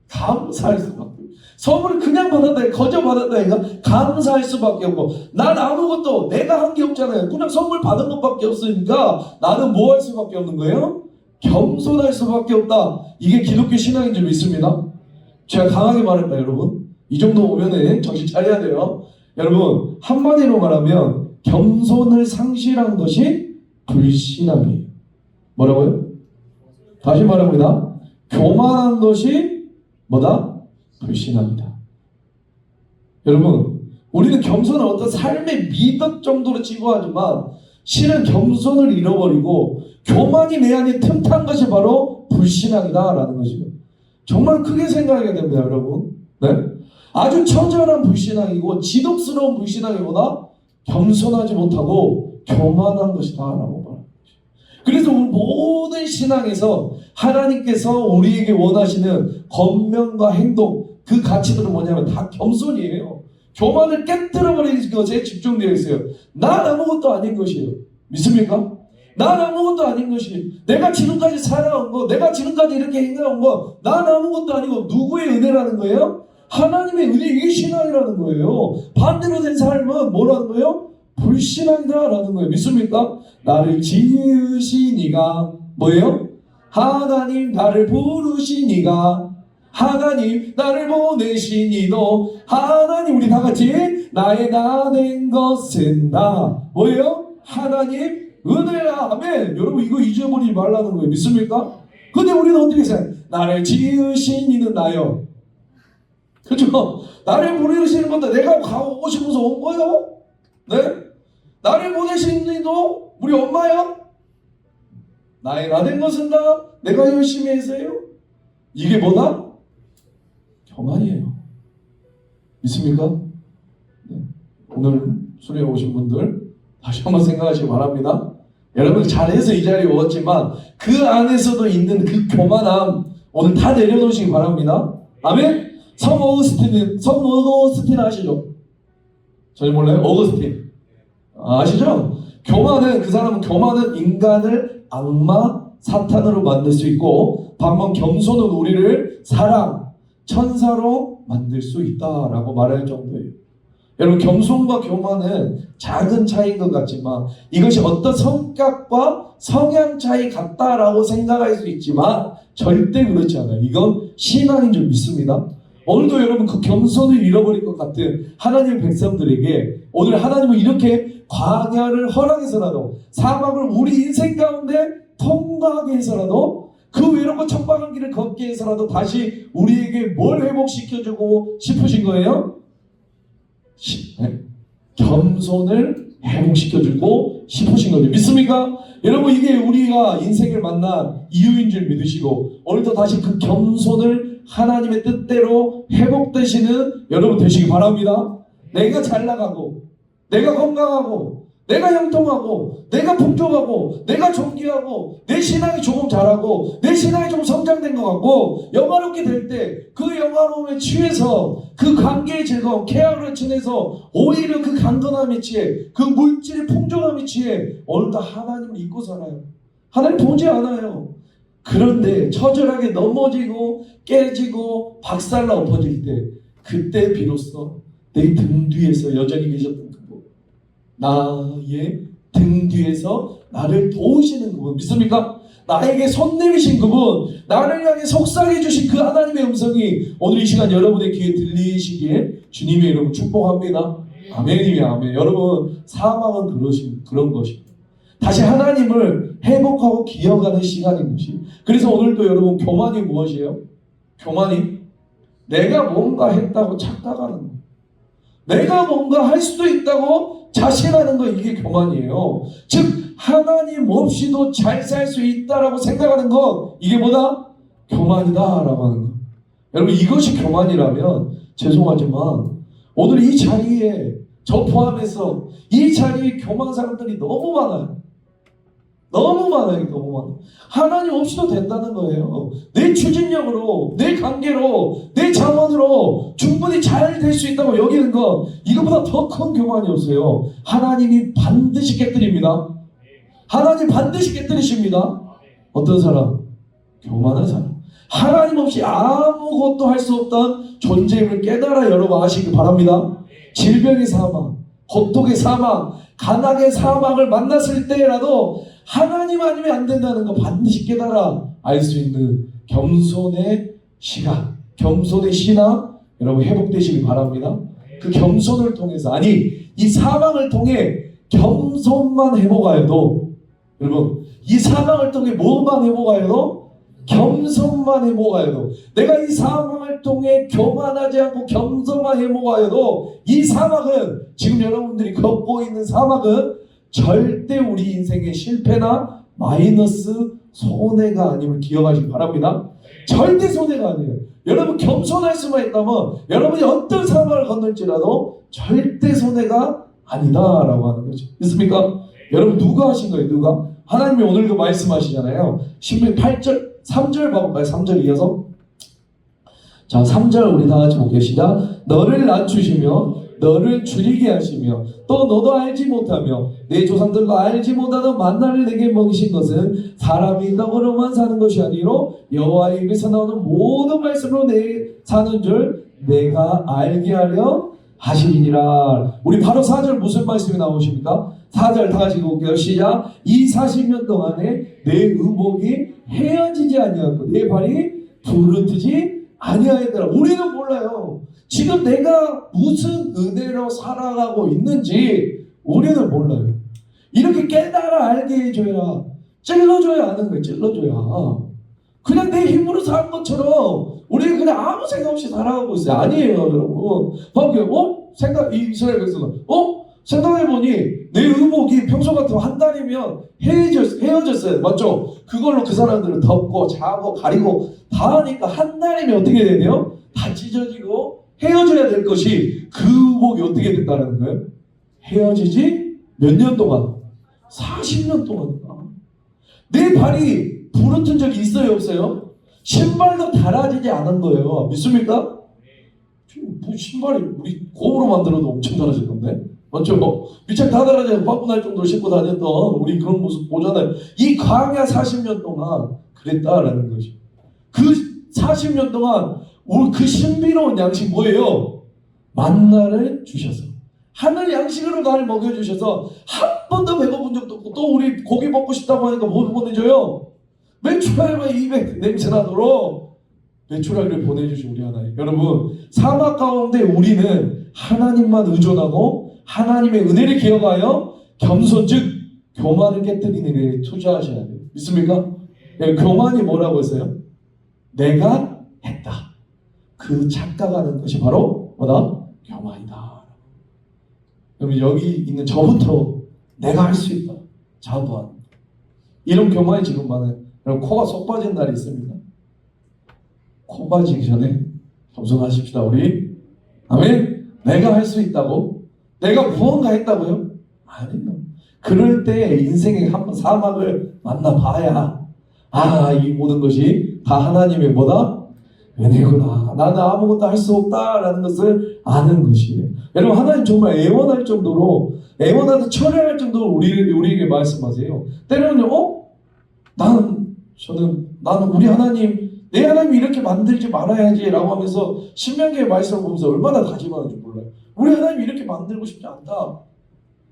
감사할 수밖에 없어요. 선물을 그냥 받았다, 거저 받았다, 감사할 수밖에 없고, 난 아무것도 내가 한 게 없잖아요. 그냥 선물 받은 것밖에 없으니까 나는 뭐 할 수밖에 없는 거예요? 겸손할 수밖에 없다. 이게 기독교 신앙인 줄 믿습니다. 제가 강하게 말할까요, 여러분? 이 정도 오면은 정신 차려야 돼요. 여러분, 한마디로 말하면 겸손을 상실한 것이 불신앙이에요. 뭐라고요? 다시 말합니다. 교만한 것이 뭐다? 불신앙이다. 여러분, 우리는 겸손을 어떤 삶의 미덕 정도로 치부하지만 실은 겸손을 잃어버리고 교만이 내 안에 틈탄 것이 바로 불신앙이다라는 것이죠. 정말 크게 생각해야 됩니다, 여러분. 네? 아주 처절한 불신앙이고 지독스러운 불신앙이보다 겸손하지 못하고 교만한 것이다라고 말합니다. 그래서 우리 모든 신앙에서 하나님께서 우리에게 원하시는 권면과 행동, 그 가치들은 뭐냐면 다 겸손이에요. 교만을 깨뜨려버리는 것에 집중되어 있어요. 난 아무것도 아닌 것이에요. 믿습니까? 난 아무것도 아닌 것이에요. 내가 지금까지 살아온 거, 내가 지금까지 이렇게 행해온 거, 난 아무것도 아니고 누구의 은혜라는 거예요? 하나님의 은혜, 이게 신앙이라는 거예요. 반대로 된 삶은 뭐라는 거예요? 불신앙이다라는 거예요. 믿습니까? 나를 지으신 이가 뭐예요? 하나님 나를 부르신 이가 하나님 나를 보내신 이도 하나님. 우리 다같이 나의 나 된 것은 나 뭐예요? 하나님 은혜라. 아멘. 여러분 이거 잊어버리지 말라는 거예요. 믿습니까? 근데 우리는 어떻게 생각해요? 나를 지으신 이는 나요. 그렇죠? 나를 부르시는 것도 내가 가고 싶어서 온 거예요. 네? 나를 보내신 이도 우리 엄마요. 나의 나 된 것은 나 내가 열심히 해서요. 이게 뭐다? 교만이에요. 믿습니까? 네. 오늘 수련회 오신 분들 다시 한번 생각하시기 바랍니다. 여러분 잘해서 이 자리에 왔지만 그 안에서도 있는 그 교만함 오늘 다 내려놓으시기 바랍니다. 아멘? 성 어거스틴 아시죠? 전혀 몰라요? 어거스틴 아시죠? 교만은 그 사람은 교만은 인간을 악마 사탄으로 만들 수 있고 반면 겸손은 우리를 사랑 천사로 만들 수 있다라고 말할 정도예요. 여러분 겸손과 교만은 작은 차이인 것 같지만 이것이 어떤 성격과 성향 차이 같다라고 생각할 수 있지만 절대 그렇지 않아요. 이건 신앙인 줄 믿습니다. 오늘도 여러분 그 겸손을 잃어버릴 것 같은 하나님의 백성들에게 오늘 하나님은 이렇게 광야를 허락해서라도 사막을 우리 인생 가운데 통과하게 해서라도 그 외롭고 척박한 길을 걷게 해서라도 다시 우리에게 뭘 회복시켜주고 싶으신 거예요? 겸손을 회복시켜주고 싶으신 거죠. 믿습니까? 여러분 이게 우리가 인생을 만난 이유인 줄 믿으시고 오늘도 다시 그 겸손을 하나님의 뜻대로 회복되시는 여러분 되시기 바랍니다. 내가 잘 나가고 내가 건강하고 내가 형통하고 내가 풍족하고 내가 존귀하고 내 신앙이 조금 잘하고 내 신앙이 좀 성장된 것 같고 영화롭게 될 때 그 영화로움에 취해서 그 관계의 즐거움 쾌락을 지내서 오히려 그 강건함에 취해 그 물질의 풍족함에 취해 오늘도 하나님을 잊고 살아요. 하나님 보지 않아요. 그런데 처절하게 넘어지고 깨지고 박살나 엎어질 때 그때 비로소 내 등 뒤에서 여전히 계셨던 그분 나의 등 뒤에서 나를 도우시는 그분 믿습니까? 나에게 손 내미신 그분 나를 향해 속삭여 주신 그 하나님의 음성이 오늘 이 시간 여러분의 귀에 들리시기에 주님의 이름으로 축복합니다. 아멘이며 아멘. 여러분 사망은 그런 것입니다. 다시 하나님을 회복하고 기억하는 시간인 것이. 그래서 오늘도 여러분 교만이 무엇이에요? 교만이 내가 뭔가 했다고 착각하는 거. 내가 뭔가 할 수도 있다고 자신하는 거 이게 교만이에요. 즉 하나님 없이도 잘 살 수 있다라고 생각하는 것 이게 뭐다? 교만이다라고 하는 거. 여러분 이것이 교만이라면 죄송하지만 오늘 이 자리에 저 포함해서 이 자리에 교만한 사람들이 너무 많아요. 너무 많아요. 너무 많아요. 하나님 없이도 된다는 거예요. 내 추진력으로 내 관계로 내 자원으로 충분히 잘 될 수 있다고 여기는 것 이거보다 더 큰 교만이 없어요. 하나님이 반드시 깨뜨립니다. 하나님 반드시 깨뜨리십니다. 어떤 사람? 교만한 사람. 하나님 없이 아무것도 할 수 없던 존재임을 깨달아 여러분 아시기 바랍니다. 질병의 사망, 고통의 사망, 가난의 사망을 만났을 때라도 하나님 아니면 안 된다는 거 반드시 깨달아 알 수 있는 겸손의 시간, 겸손의 신앙 여러분 회복되시기 바랍니다. 그 겸손을 통해서 아니 이 사망을 통해 겸손만 회복하여도 여러분 이 사망을 통해 뭐만 회복하여도 겸손만 회복하여도 내가 이 사망을 통해 교만하지 않고 겸손만 회복하여도 이 사막은 지금 여러분들이 걷고 있는 사막은 절대 우리 인생의 실패나 마이너스 손해가 아님을 기억하시기 바랍니다. 절대 손해가 아니에요. 여러분 겸손할 수만 있다면 여러분이 어떤 사막을 건널지라도 절대 손해가 아니다라고 하는 거죠. 믿습니까? 여러분 누가 하신 거예요? 누가? 하나님이 오늘도 말씀하시잖아요. 신명기 8절 3절 봐볼까요? 3절 이어서 자 3절 우리 다 같이 볼게요. 시작. 너를 낮추시며 너를 줄이게 하시며 또 너도 알지 못하며 내 조상들도 알지 못하던 만나를 내게 먹이신 것은 사람이 떡으로만 사는 것이 아니로 여호와의 입에서 나오는 모든 말씀으로 내 사는 줄 내가 알게 하려 하시니라. 우리 바로 4절 무슨 말씀이 나오십니까? 4절 다 같이 볼게요. 시작. 이 40년 동안에 내 의복이 헤어지지 아니하고 내 발이 부르트지 아니하였더라. 우리는 몰라요. 지금 내가 무슨 은혜로 살아가고 있는지 우리는 몰라요. 이렇게 깨달아 알게 해줘야 찔러줘야 아는 거예요. 찔러줘야 그냥 내 힘으로 사는 것처럼 우리는 그냥 아무 생각 없이 살아가고 있어요. 아니에요 여러분. 봐볼게요. 이스라엘 백성은 생각해보니 내 의복이 평소 같으면 한 달이면 헤어졌어요. 맞죠? 그걸로 그 사람들은 덮고 자고 가리고 다 하니까 한 달이면 어떻게 돼야 돼요? 다 찢어지고 헤어져야 될 것이 그 의복이 어떻게 됐다는 거예요? 헤어지지 몇 년 동안? 40년 동안. 내 발이 부르튼 적이 있어요 없어요? 신발도 달아지지 않은 거예요. 믿습니까? 뭐 신발이 우리 고무로 만들어도 엄청 달아질 건데 맞죠? 밑창 다 달아져서 빵꾸 날 정도로 신고 다녔던 우리 그런 모습 보잖아요. 이 광야 40년 동안 그랬다라는 거죠. 그 40년 동안 우리 그 신비로운 양식 뭐예요? 만나를 주셔서 하늘 양식으로 나를 먹여주셔서 한 번도 배고픈 적도 없고 또 우리 고기 먹고 싶다고 하니까 뭐 보내줘요? 맨 초에만 입에 냄새 나도록 메추라기를 보내주신 우리 하나님. 여러분, 사막 가운데 우리는 하나님만 의존하고 하나님의 은혜를 기억하여 겸손 즉 교만을 깨뜨리는 일에 투자하셔야 돼요. 믿습니까? 교만이 뭐라고 했어요? 내가 했다. 그 착각하는 것이 바로 뭐다? 교만이다. 여러분, 여기 있는 저부터 내가 할 수 있다. 자부한. 이런 교만이 지금 많아요. 여러분, 코가 속 빠진 날이 있습니다. 코 빠지기 전에 겸손하십시다. 우리 아멘. 내가 할 수 있다고? 내가 무언가 했다고요? 아니요. 그럴 때 인생에 한번 사막을 만나봐야 이 모든 것이 다 하나님의 뭐다? 은혜구나. 나는 아무것도 할 수 없다라는 것을 아는 것이에요. 여러분, 하나님 정말 애원할 정도로, 애원하듯 철회할 정도로 우리에게 말씀하세요. 때로는요, 나는 우리 하나님, 내 하나님이 이렇게 만들지 말아야지 라고 하면서 신명기의 말씀을 보면서 얼마나 다짐하는지 몰라요. 우리 하나님이 이렇게 만들고 싶지 않다.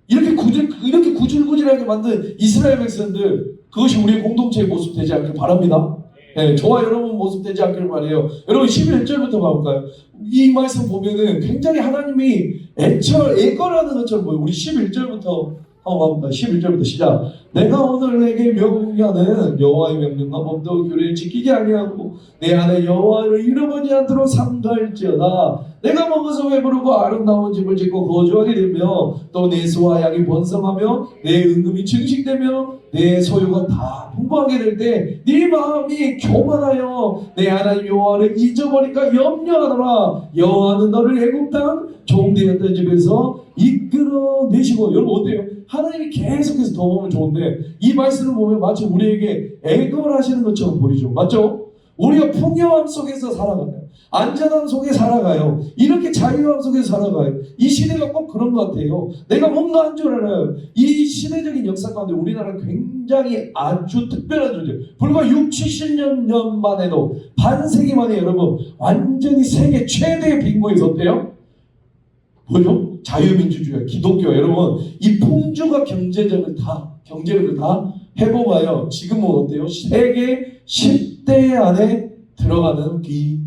이렇게 구질구질하게 만든 이스라엘 백성들, 그것이 우리의 공동체의 모습 되지 않길 바랍니다. 네, 저와 여러분 모습 되지 않기를 바라요. 여러분 11절부터 가볼까요? 이 말씀 보면은 굉장히 하나님이 애걸하는 것처럼 보여요. 우리 11절부터 한번 가볼까요? 11절부터 시작. 내가 오늘 내게 명령하는 여호와의 명령과 법도 규례를 지키지 아니하고 내 안에 여호와를 잃어버리지 않도록 삼가할지어다. 내가 먹어서 배부르고 아름다운 집을 짓고 거주하게 되며 또 내 소와 양이 번성하며 내 은금이 증식되며 내 소유가 다 풍부하게 될 때 네 마음이 교만하여 내 하나님 여호와를 잊어버릴까 염려하더라. 여호와는 너를 애굽 땅 종되었던 집에서 이끌어내시고. 여러분 어때요? 하나님이 계속해서 더 보면 좋은데 이 말씀을 보면 마치 우리에게 애걸하시는 것처럼 보이죠. 맞죠? 우리가 풍요함 속에서 살아가요. 안전함 속에 살아가요. 이렇게 자유함 속에서 살아가요. 이 시대가 꼭 그런 것 같아요. 내가 뭔가 한 줄 알아요. 이 시대적인 역사 가운데 우리나라는 굉장히 아주 특별한 존재. 불과 6, 70년만 해도 반세기 만에 여러분 완전히 세계 최대의 빈곤에서 어때요? 뭐죠? 자유민주주의, 기독교. 여러분 이 풍조가 경제력을 다 해보아요. 지금은 어때요? 세계 10대 안에 들어가는 이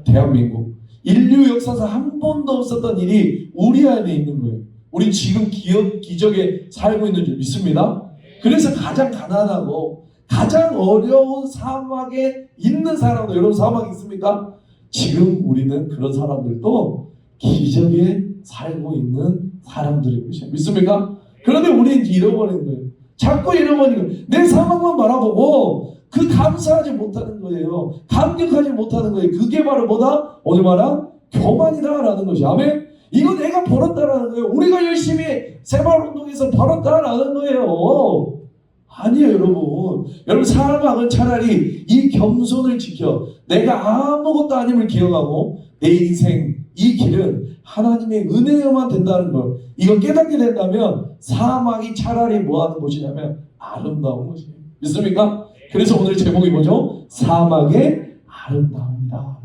대한민국. 인류 역사상 한 번도 없었던 일이 우리 안에 있는 거예요. 우리 지금 기적에 살고 있는 줄 믿습니다. 그래서 가장 가난하고 가장 어려운 사막에 있는 사람도, 여러분 사막이 있습니까? 지금 우리는 그런 사람들도 기적에 살고 있는 사람들이고 믿습니까? 그런데 우리는 잃어버리는 거예요. 자꾸 잃어버리는 거예요. 내 사막만 바라보고 그 감사하지 못하는 거예요. 감격하지 못하는 거예요. 그게 바로 뭐다? 오늘 말한 교만이다라는 것이. 아멘? 이거 내가 벌었다라는 거예요. 우리가 열심히 새마을운동에서 벌었다라는 거예요. 아니에요, 여러분. 여러분 사막은 차라리 이 겸손을 지켜 내가 아무것도 아님을 기억하고 내 인생 이 길은 하나님의 은혜여만 된다는 걸, 이거 깨닫게 된다면 사막이 차라리 뭐하는 곳이냐면 아름다운 곳이에요. 믿습니까? 그래서 오늘 제목이 뭐죠? 사막의 아름다움이다.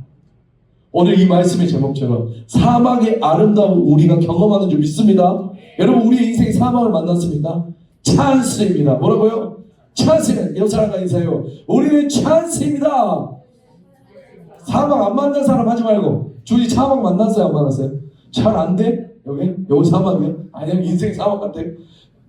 오늘 이 말씀의 제목처럼 사막의 아름다움을 우리가 경험하는 줄 믿습니다. 여러분 우리의 인생에 사막을 만났습니까? 찬스입니다. 뭐라고요? 찬스입니다. 옆 사람과 인사해요. 우리는 찬스입니다. 사막 안 만난 사람 하지 말고. 주위 사막 만났어요? 안 만났어요? 잘 안 돼? 여기 사막이야? 아니면 인생 사막 같아요?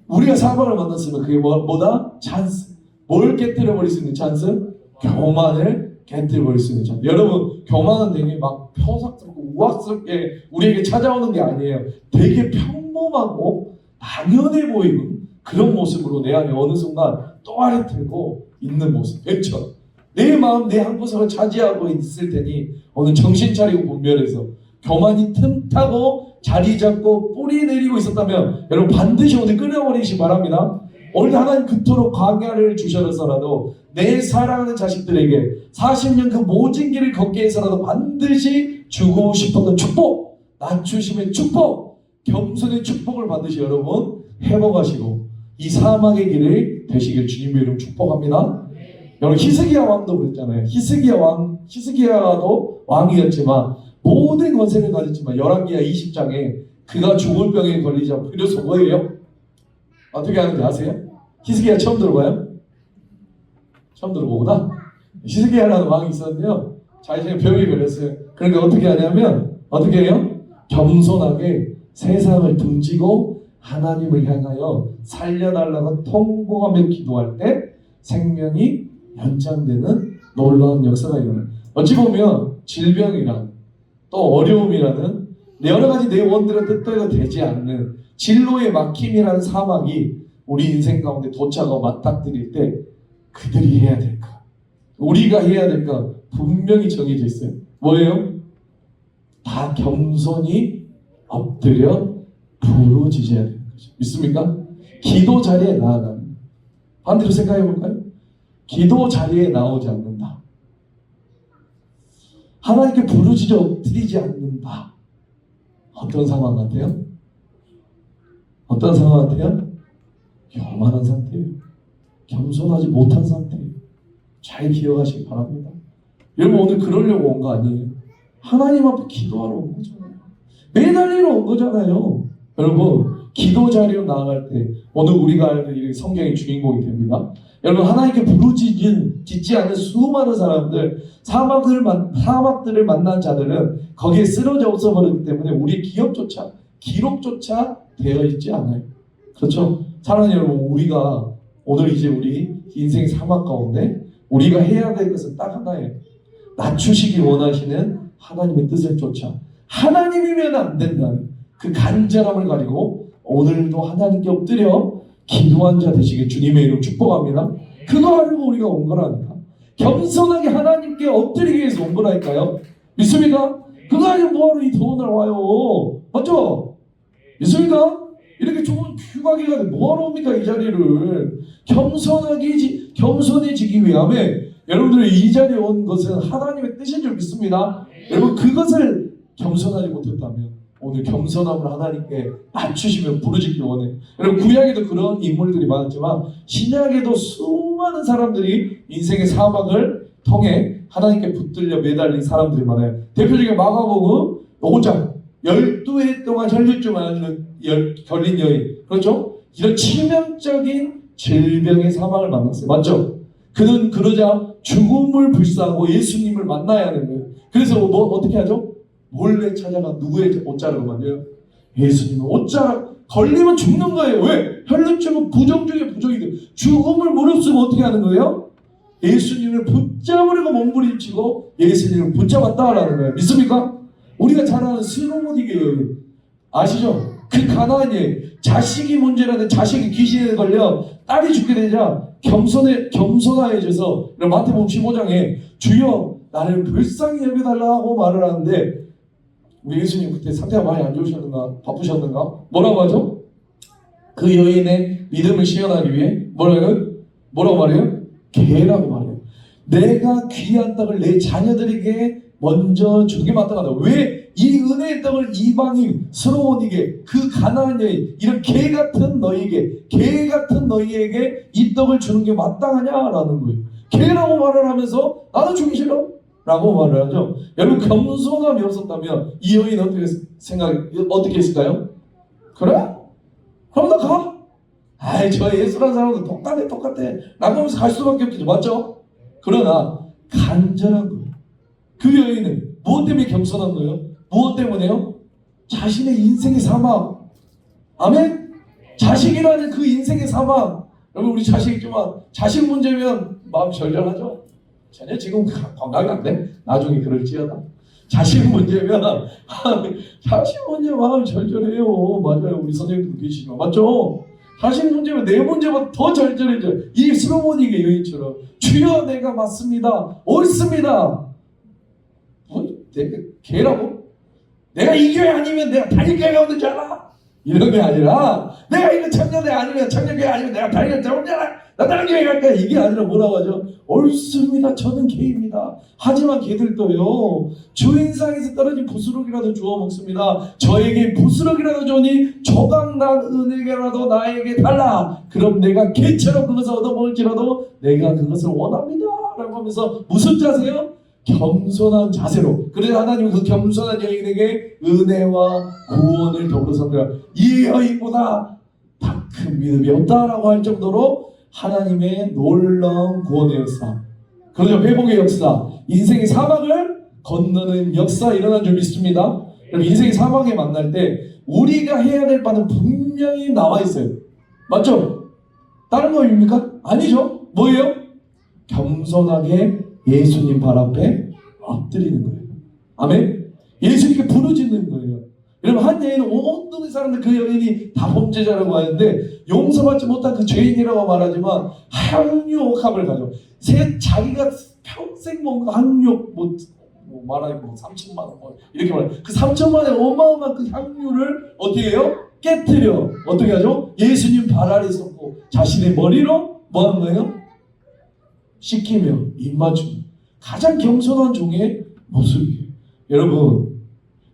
우리가 사막을 만났으면 그게 뭐다? 찬스. 뭘 깨뜨려버릴 수 있는 찬스? 교만을 깨뜨려버릴 수 있는 찬스. 여러분 교만은 되게 막 표삭스럽고 우악스럽게 우리에게 찾아오는 게 아니에요. 되게 평범하고 당연해 보이는 그런 모습으로 내 안에 어느 순간 또아리 틀고 있는 모습. 그렇죠? 내 마음 내 한 구석을 차지하고 있을 테니 오늘 정신 차리고 분별해서 교만이 틈타고 자리 잡고 뿌리 내리고 있었다면 여러분 반드시 오늘 끊어버리시기 바랍니다. 오늘 하나님 그토록 광야를 주셔서라도 내 사랑하는 자식들에게 40년 그 모진 길을 걷게 해서라도 반드시 주고 싶었던 축복, 낮추심의 축복, 겸손의 축복을 반드시 여러분 회복하시고 이 사막의 길을 되시길 주님의 이름 축복합니다. 여러분 히스기야 왕도 그랬잖아요. 히스기야도 왕이었지만 모든 권세를 가졌지만 열왕기야 20장에 그가 죽을 병에 걸리자 비로소 뭐예요? 어떻게 하는지 아세요? 히스기야 처음 들어봐요? 처음 들어보구나. 히스기야라는 왕이 있었는데요. 자신의 병이 걸렸어요. 그러니까 어떻게 하냐면 어떻게 해요? 겸손하게 세상을 등지고 하나님을 향하여 살려달라고 통곡하며 기도할 때 생명이 연장되는 놀라운 역사가 일어나요. 어찌 보면 질병이란 또 어려움이라는 여러 가지 내 원들의 뜻대로 되지 않는 진로의 막힘이라는 사막이 우리 인생 가운데 도착하고 맞닥뜨릴 때 그들이 해야 될까? 우리가 해야 될까? 분명히 정해져 있어요. 뭐예요? 다 겸손히 엎드려 부르짖어야 되는 거죠. 믿습니까? 기도 자리에 나아가는. 반대로 생각해 볼까요? 기도 자리에 나오지 않는다. 하나님께 부르짖어 엎드리지 않는다. 어떤 상황 같아요? 어떤 상황 같아요? 교만한 상태예요. 겸손하지 못한 상태예요. 잘 기억하시기 바랍니다. 여러분 오늘 그러려고 온 거 아니에요? 하나님 앞에 기도하러 온 거잖아요. 매달리러 온 거잖아요. 여러분 기도 자리로 나아갈 때 오늘 우리가 알는 성경의 주인공이 됩니다. 여러분 하나님께 부르짖지 않는 수많은 사람들 사막들을 만난 자들은 거기에 쓰러져 없어버렸기 때문에 우리의 기록조차 되어 있지 않아요. 그렇죠? 사랑하는 여러분 우리가 오늘 이제 우리 인생 사막 가운데 우리가 해야 될 것은 딱 하나예요. 낮추시기 원하시는 하나님의 뜻을 쫓아 하나님이면 안 된다는 그 간절함을 가지고 오늘도 하나님께 엎드려 기도한 자 되시길 주님의 이름 축복합니다. 그거 알고 우리가 온 거라니까. 겸손하게 하나님께 엎드리기 위해서 온 거라니까요. 믿습니까? 그거 알고 뭐하러 이 더운 날 와요. 맞죠? 믿습니까? 이렇게 좋은 휴가기가 뭐하러 옵니까 이 자리를. 겸손해지기 위함에 여러분들이 이 자리에 온 것은 하나님의 뜻인 줄 믿습니다. 여러분 그것을 겸손하지 못했다면 오늘 겸손함을 하나님께 낮추시면 부르짖기 원해요. 여러분 구약에도 그런 인물들이 많았지만 신약에도 수많은 사람들이 인생의 사막을 통해 하나님께 붙들려 매달린 사람들이 많아요. 대표적인 마가복음 5장 12해 동안 혈류증 걸린 여인, 그렇죠? 이런 치명적인 질병의 사망을 만났어요. 맞죠? 그는 그러자 죽음을 불사하고 예수님을 만나야 하는 거예요. 그래서 어떻게 하죠? 몰래 찾아가 누구의 옷자락을 만져요? 예수님의 옷자락. 걸리면 죽는 거예요. 왜? 혈류증은 부정 중에 부정이 돼. 죽음을 무릅쓰고 어떻게 하는 거예요? 예수님을 붙잡으려고 몸부림치고 예수님을 붙잡았다라는 거예요. 믿습니까? 우리가 잘 아는 스노모디게 아시죠? 그 가나안 여인, 자식이 문제라는데 자식이 귀신에 걸려 딸이 죽게 되자 겸손해져서 마태복음 15장에 주여 나를 불쌍히 여겨달라고 말을 하는데 우리 예수님 그때 상태가 많이 안 좋으셨는가 바쁘셨는가 뭐라고 하죠? 그 여인의 믿음을 시연하기 위해 뭐라고 말해요? 개라고 말해요. 내가 귀한 떡을 내 자녀들에게 먼저 주게 마땅하다. 왜 이 은혜의 떡을 이방인 스로원에게 그 가나안 여인 이런 개 같은 너희에게 이 떡을 주는 게 마땅하냐라는 거예요. 개라고 말을 하면서 나도 주기 싫어 라고 말을 하죠. 여러분 겸손함이 없었다면 이 여인 어떻게 했을까요? 그래? 그럼 나 가? 아이 저 예수라는 사람도 똑같아 라고 하면서 갈 수밖에 없겠죠. 맞죠? 그러나 간절한 거예요. 그 여인은 무엇 때문에 겸손한 거예요? 무엇 때문에요? 자신의 인생의 사막. 아멘? 자식이라는 그 인생의 사막. 여러분 우리 자식 있지만 자식 문제면 마음 절절하죠? 전혀 지금 건강이 안 돼. 나중에 그럴지어다. 자식 문제면 마음 절절해요. 맞아요. 우리 선생님도 계시죠. 맞죠? 자식 문제면 내 문제보다 더 절절해져요. 이 스로모니게 여인처럼 주여 내가 맞습니다. 옳습니다. 내가 개라고? 내가 이 교회 아니면 내가 다닐 교회가 없는 줄 알아? 이런 게 아니라 내가 이거 청년대 아니면 청년교회 아니면 내가 다닐 교회가 없는 줄 알아? 나 다른 교회 갈까? 이게 아니라 뭐라고 하죠? 옳습니다. 저는 개입니다. 하지만 개들도요 주인상에서 떨어진 부스러기라도 주워 먹습니다. 저에게 부스러기라도 주니 조각난 은혜라도 나에게 달라. 그럼 내가 개처럼 그것을 얻어먹을지라도 내가 그것을 원합니다 라고 하면서 무슨 자세요? 겸손한 자세로. 그래서 하나님은 그 겸손한 여인에게 은혜와 구원을 더불어 선물하라. 이 여인보다 더 큰 믿음이 없다라고 할 정도로 하나님의 놀라운 구원의 역사. 그러죠. 회복의 역사, 인생의 사막을 건너는 역사 일어난 줄 믿습니다. 그럼 인생의 사막에 만날 때 우리가 해야 될 바는 분명히 나와 있어요. 맞죠? 다른 거입니까? 아니죠. 뭐예요? 겸손하게 예수님 발 앞에 엎드리는 거예요. 아멘? 예수님께 부르짖는 거예요. 여러분, 한 여인은 모든 사람들 그 여인이 다 범죄자라고 하는데 용서받지 못한 그 죄인이라고 말하지만 향유옥합을 가져. 자기가 평생 먹은 향유옥 말하면 3천만 원 이렇게 말해요. 그 3천만 원의 어마어마한 그 향유를 어떻게 해요? 깨트려. 어떻게 하죠? 예수님 발 아래 쏟고 자신의 머리로 뭐 하는 거예요? 씻기며 입 맞추며. 가장 겸손한 종의 모습이에요. 여러분,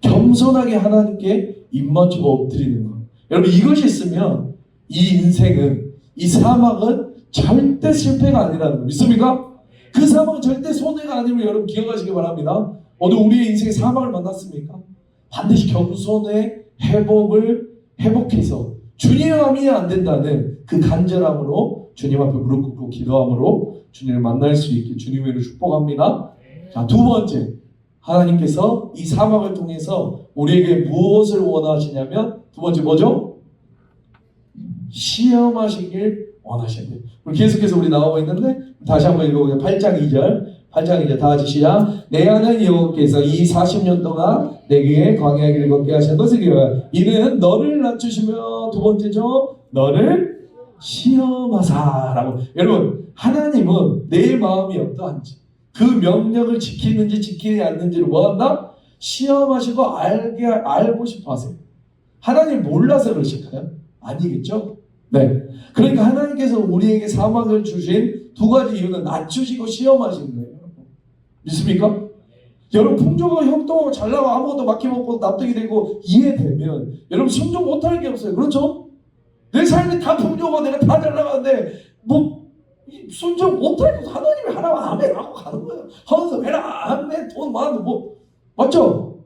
겸손하게 하나님께 입 맞추고 엎드리는 것. 여러분, 이것이 있으면 이 인생은, 이 사막은 절대 실패가 아니라는 거 믿습니까? 그 사막은 절대 손해가 아님을 여러분 기억하시기 바랍니다. 오늘 우리의 인생의 사막을 만났습니까? 반드시 겸손의 회복해서 주님이 안 된다는 그 간절함으로 주님 앞에 무릎 꿇고 기도함으로 주님을 만날 수 있게 주님의 이름으로 축복합니다. 자, 두 번째, 하나님께서 이 사막을 통해서 우리에게 무엇을 원하시냐면 두 번째 뭐죠? 시험하시길 원하신대요. 계속해서 우리 나오고 있는데 다시 한번 읽어보세요. 8장 2절 다 같이 시작. 내 하나님 여호와께서 이 40년 동안 내게 광야 길을 걷게 하신 것을 기억하라. 이는 너를 낮추시며 두 번째죠, 너를 시험하사라고. 여러분, 하나님은 내 마음이 어떠한지 그 명령을 지키는지 지키지 않는지를 뭐한다? 시험하시고 알고 싶어 하세요. 하나님 몰라서 그러실까요? 아니겠죠? 네. 그러니까 하나님께서 우리에게 사막을 주신 두 가지 이유는 낮추시고 시험하시는 거예요. 믿습니까? 여러분, 풍족하고 형통하고 잘나고 아무것도 막혀먹고 납득이 되고 이해되면 여러분 순종 못할 게 없어요. 그렇죠? 내 삶이 다 풍족하고 내가 다 잘나가는데 뭐 순종 못할 게 하나님이 하라고 아멘 하고 가는 거예요. 하면서 해라 아멘 돈 많은데 뭐 맞죠?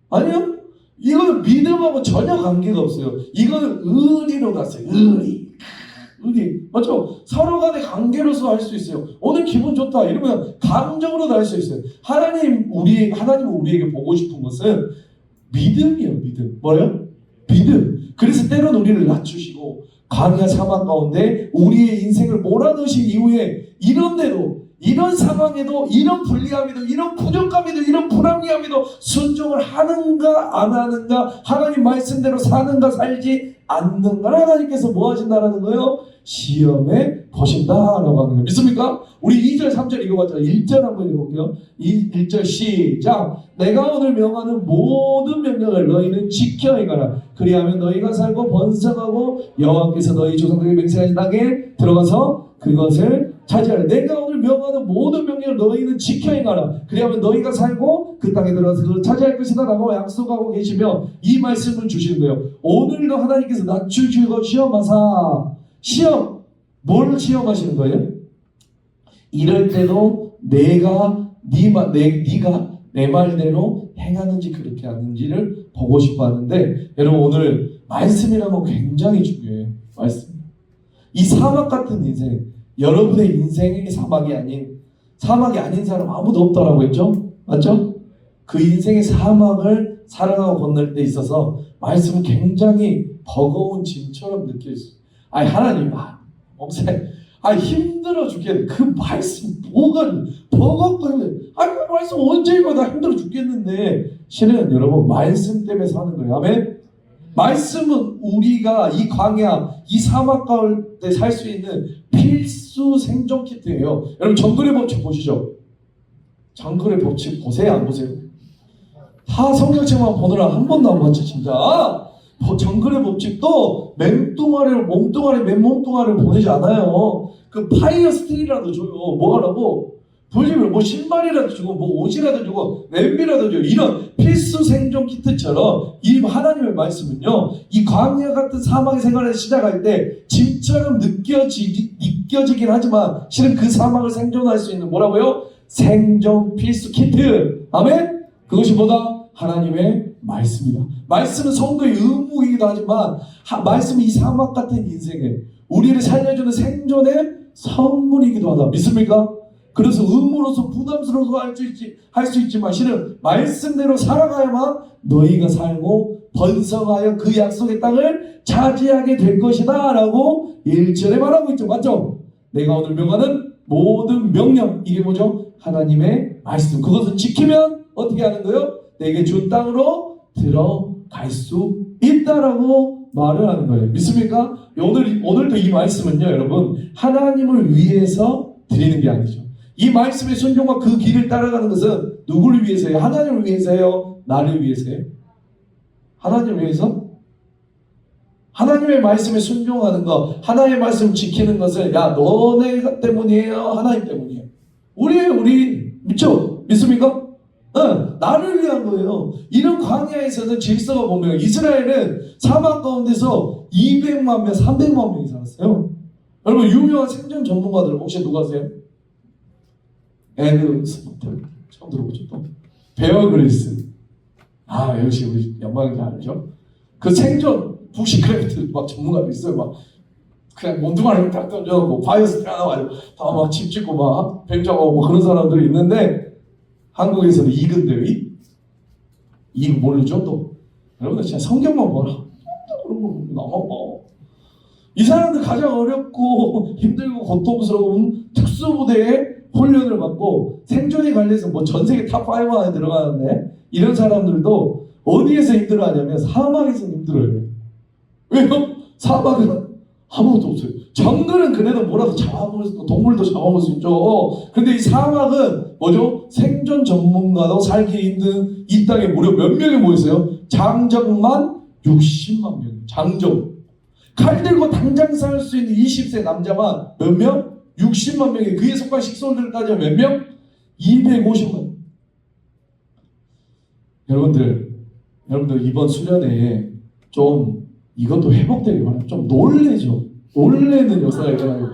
아니요? 이거는 믿음하고 전혀 관계가 없어요. 이거는 의리로 갔어요. 의리 맞죠? 서로 간의 관계로서 할 수 있어요. 오늘 기분 좋다 이러면 감정으로도 할 수 있어요. 하나님은 우리에게 보고 싶은 것은 믿음이에요. 믿음. 뭐예요? 믿음. 그래서 때로는 우리를 낮추시고 광야 사막 가운데 우리의 인생을 몰아넣으신 이후에 이런데도, 이런 상황에도, 이런 불리함에도, 이런 부족함에도, 이런 불합리함에도 순종을 하는가 안 하는가, 하나님 말씀대로 사는가 살지 않는가, 하나님께서 뭐 하신다라는 거예요? 시험에 보신다라고 하는 거예요. 믿습니까? 우리 2절 3절 읽어봤잖아요. 1절 한번 읽어볼게요. 1절 시작. 내가 오늘 명하는 모든 명령을 너희는 지켜 행하라. 그리하면 너희가 살고 번성하고 여호와께서 너희 조상들에게 맹세하신 땅에 들어가서 그것을 차지하라. 내가 오늘 명하는 모든 명령을 너희는 지켜 행하라. 그리하면 너희가 살고 그 땅에 들어가서 그것을 차지할 것이다 라고 약속하고 계시며 이 말씀을 주시는 거예요. 오늘도 하나님께서 낮추시고 시험하사. 시험, 뭘 시험하시는 거예요? 이럴 때도 네가 내 말대로 행하는지 그렇게 하는지를 보고 싶어 하는데, 여러분 오늘 말씀이라는 건 굉장히 중요해요. 말씀. 이 사막 같은 인생, 여러분의 인생이 사막이 아닌 사람 아무도 없다라고 했죠? 맞죠? 그 인생의 사막을 살아가고 건널 때 있어서 말씀은 굉장히 버거운 짐처럼 느껴졌어요. 아니 하나님, 목사님, 힘들어 죽겠네. 그 말씀 뭐가 버겁거든요. 그 말씀 언제 읽어? 나 힘들어 죽겠는데. 실은 여러분 말씀 때문에 사는 거예요. 아멘. 말씀은 우리가 이 광야, 이 사막 가운데 살 수 있는 필수 생존 키트예요. 여러분 정글의 법칙 보시죠. 정글의 법칙 보세요, 안 보세요? 다 성경책만 보느라 한 번도 안 봤죠, 진짜. 정글의 법칙도 맨몸뚱아리를 보내지 않아요. 그 파이어 스틸이라도 줘요. 뭐 하라고? 돌리면 뭐 신발이라도 주고 뭐 옷이라도 주고 냄비라도 줘요. 이런 필수 생존 키트처럼 이 하나님의 말씀은요, 이 광야 같은 사막의 생활을 시작할 때 짐처럼 느껴지긴 하지만 실은 그 사막을 생존할 수 있는 뭐라고요? 생존 필수 키트. 아멘? 그것이 뭐다? 하나님의 말씀이다. 말씀은 성도의 의무이기도 하지만 말씀은 이 사막 같은 인생에 우리를 살려주는 생존의 선물이기도 하다. 믿습니까? 그래서 의무로서 부담스러워서 할 수 있지만 실은 말씀대로 살아가야만 너희가 살고 번성하여 그 약속의 땅을 차지하게 될 것이다 라고 1절에 말하고 있죠. 맞죠? 내가 오늘 명하는 모든 명령, 이게 뭐죠? 하나님의 말씀. 그것을 지키면 어떻게 하는 거예요? 내게 준 땅으로 들어갈 수 있다라고 말을 하는 거예요. 믿습니까? 오늘도 이 말씀은요, 여러분, 하나님을 위해서 드리는 게 아니죠. 이 말씀의 순종과 그 길을 따라가는 것은 누구를 위해서요? 하나님을 위해서요? 나를 위해서요? 하나님을 위해서? 하나님의 말씀에 순종하는 것, 하나님의 말씀을 지키는 것을 야 너네 때문이에요? 하나님 때문이에요? 우리예요, 우리. 믿죠? 믿습니까? 나를 위한 거예요. 이런 광야에서는 질서가 보면 이스라엘은 사막 가운데서 200만 명, 300만 명이 살았어요. 여러분 유명한 생존 전문가들 혹시 누가 아세요? 에드 스포트 처음 들어보죠? 또 베어 그릴스. 역시 우리 영광이 다 알죠? 그 생존 부시크래프트 막 전문가도 있어요. 막 그냥 몬두마를 딱 던져놓고 바이오스 하나 다 막 집 짓고 막 뱀잡아오고 뭐 그런 사람들이 있는데 한국에서는 이근대위? 이거 모르죠 또? 여러분들 진짜 성경만 보라. 그런 거 나만 봐. 이 사람들 가장 어렵고 힘들고 고통스러운 특수부대에 훈련을 받고 생존에 관련해서 뭐 전세계 탑5 안에 들어가는데 이런 사람들도 어디에서 힘들어하냐면 사막에서 힘들어요. 왜요? 사막은 아무것도 없어요. 정글은 그래도 뭐라도 잡아먹을 수 있고 동물도 잡아먹을 수 있죠. 근데 이 사막은 뭐죠? 생존 전문가도 살기 힘든 이 땅에 무려 몇 명이 모였어요? 장정만 60만 명. 장정. 칼 들고 당장 살 수 있는 20세 남자만 몇 명? 60만 명이 그에 속한 식솔들까지 몇 명? 250만. 여러분들 이번 수련회에 좀 이것도 회복되길 바랍니다. 좀 놀래죠. 놀래는 역사가 일어나고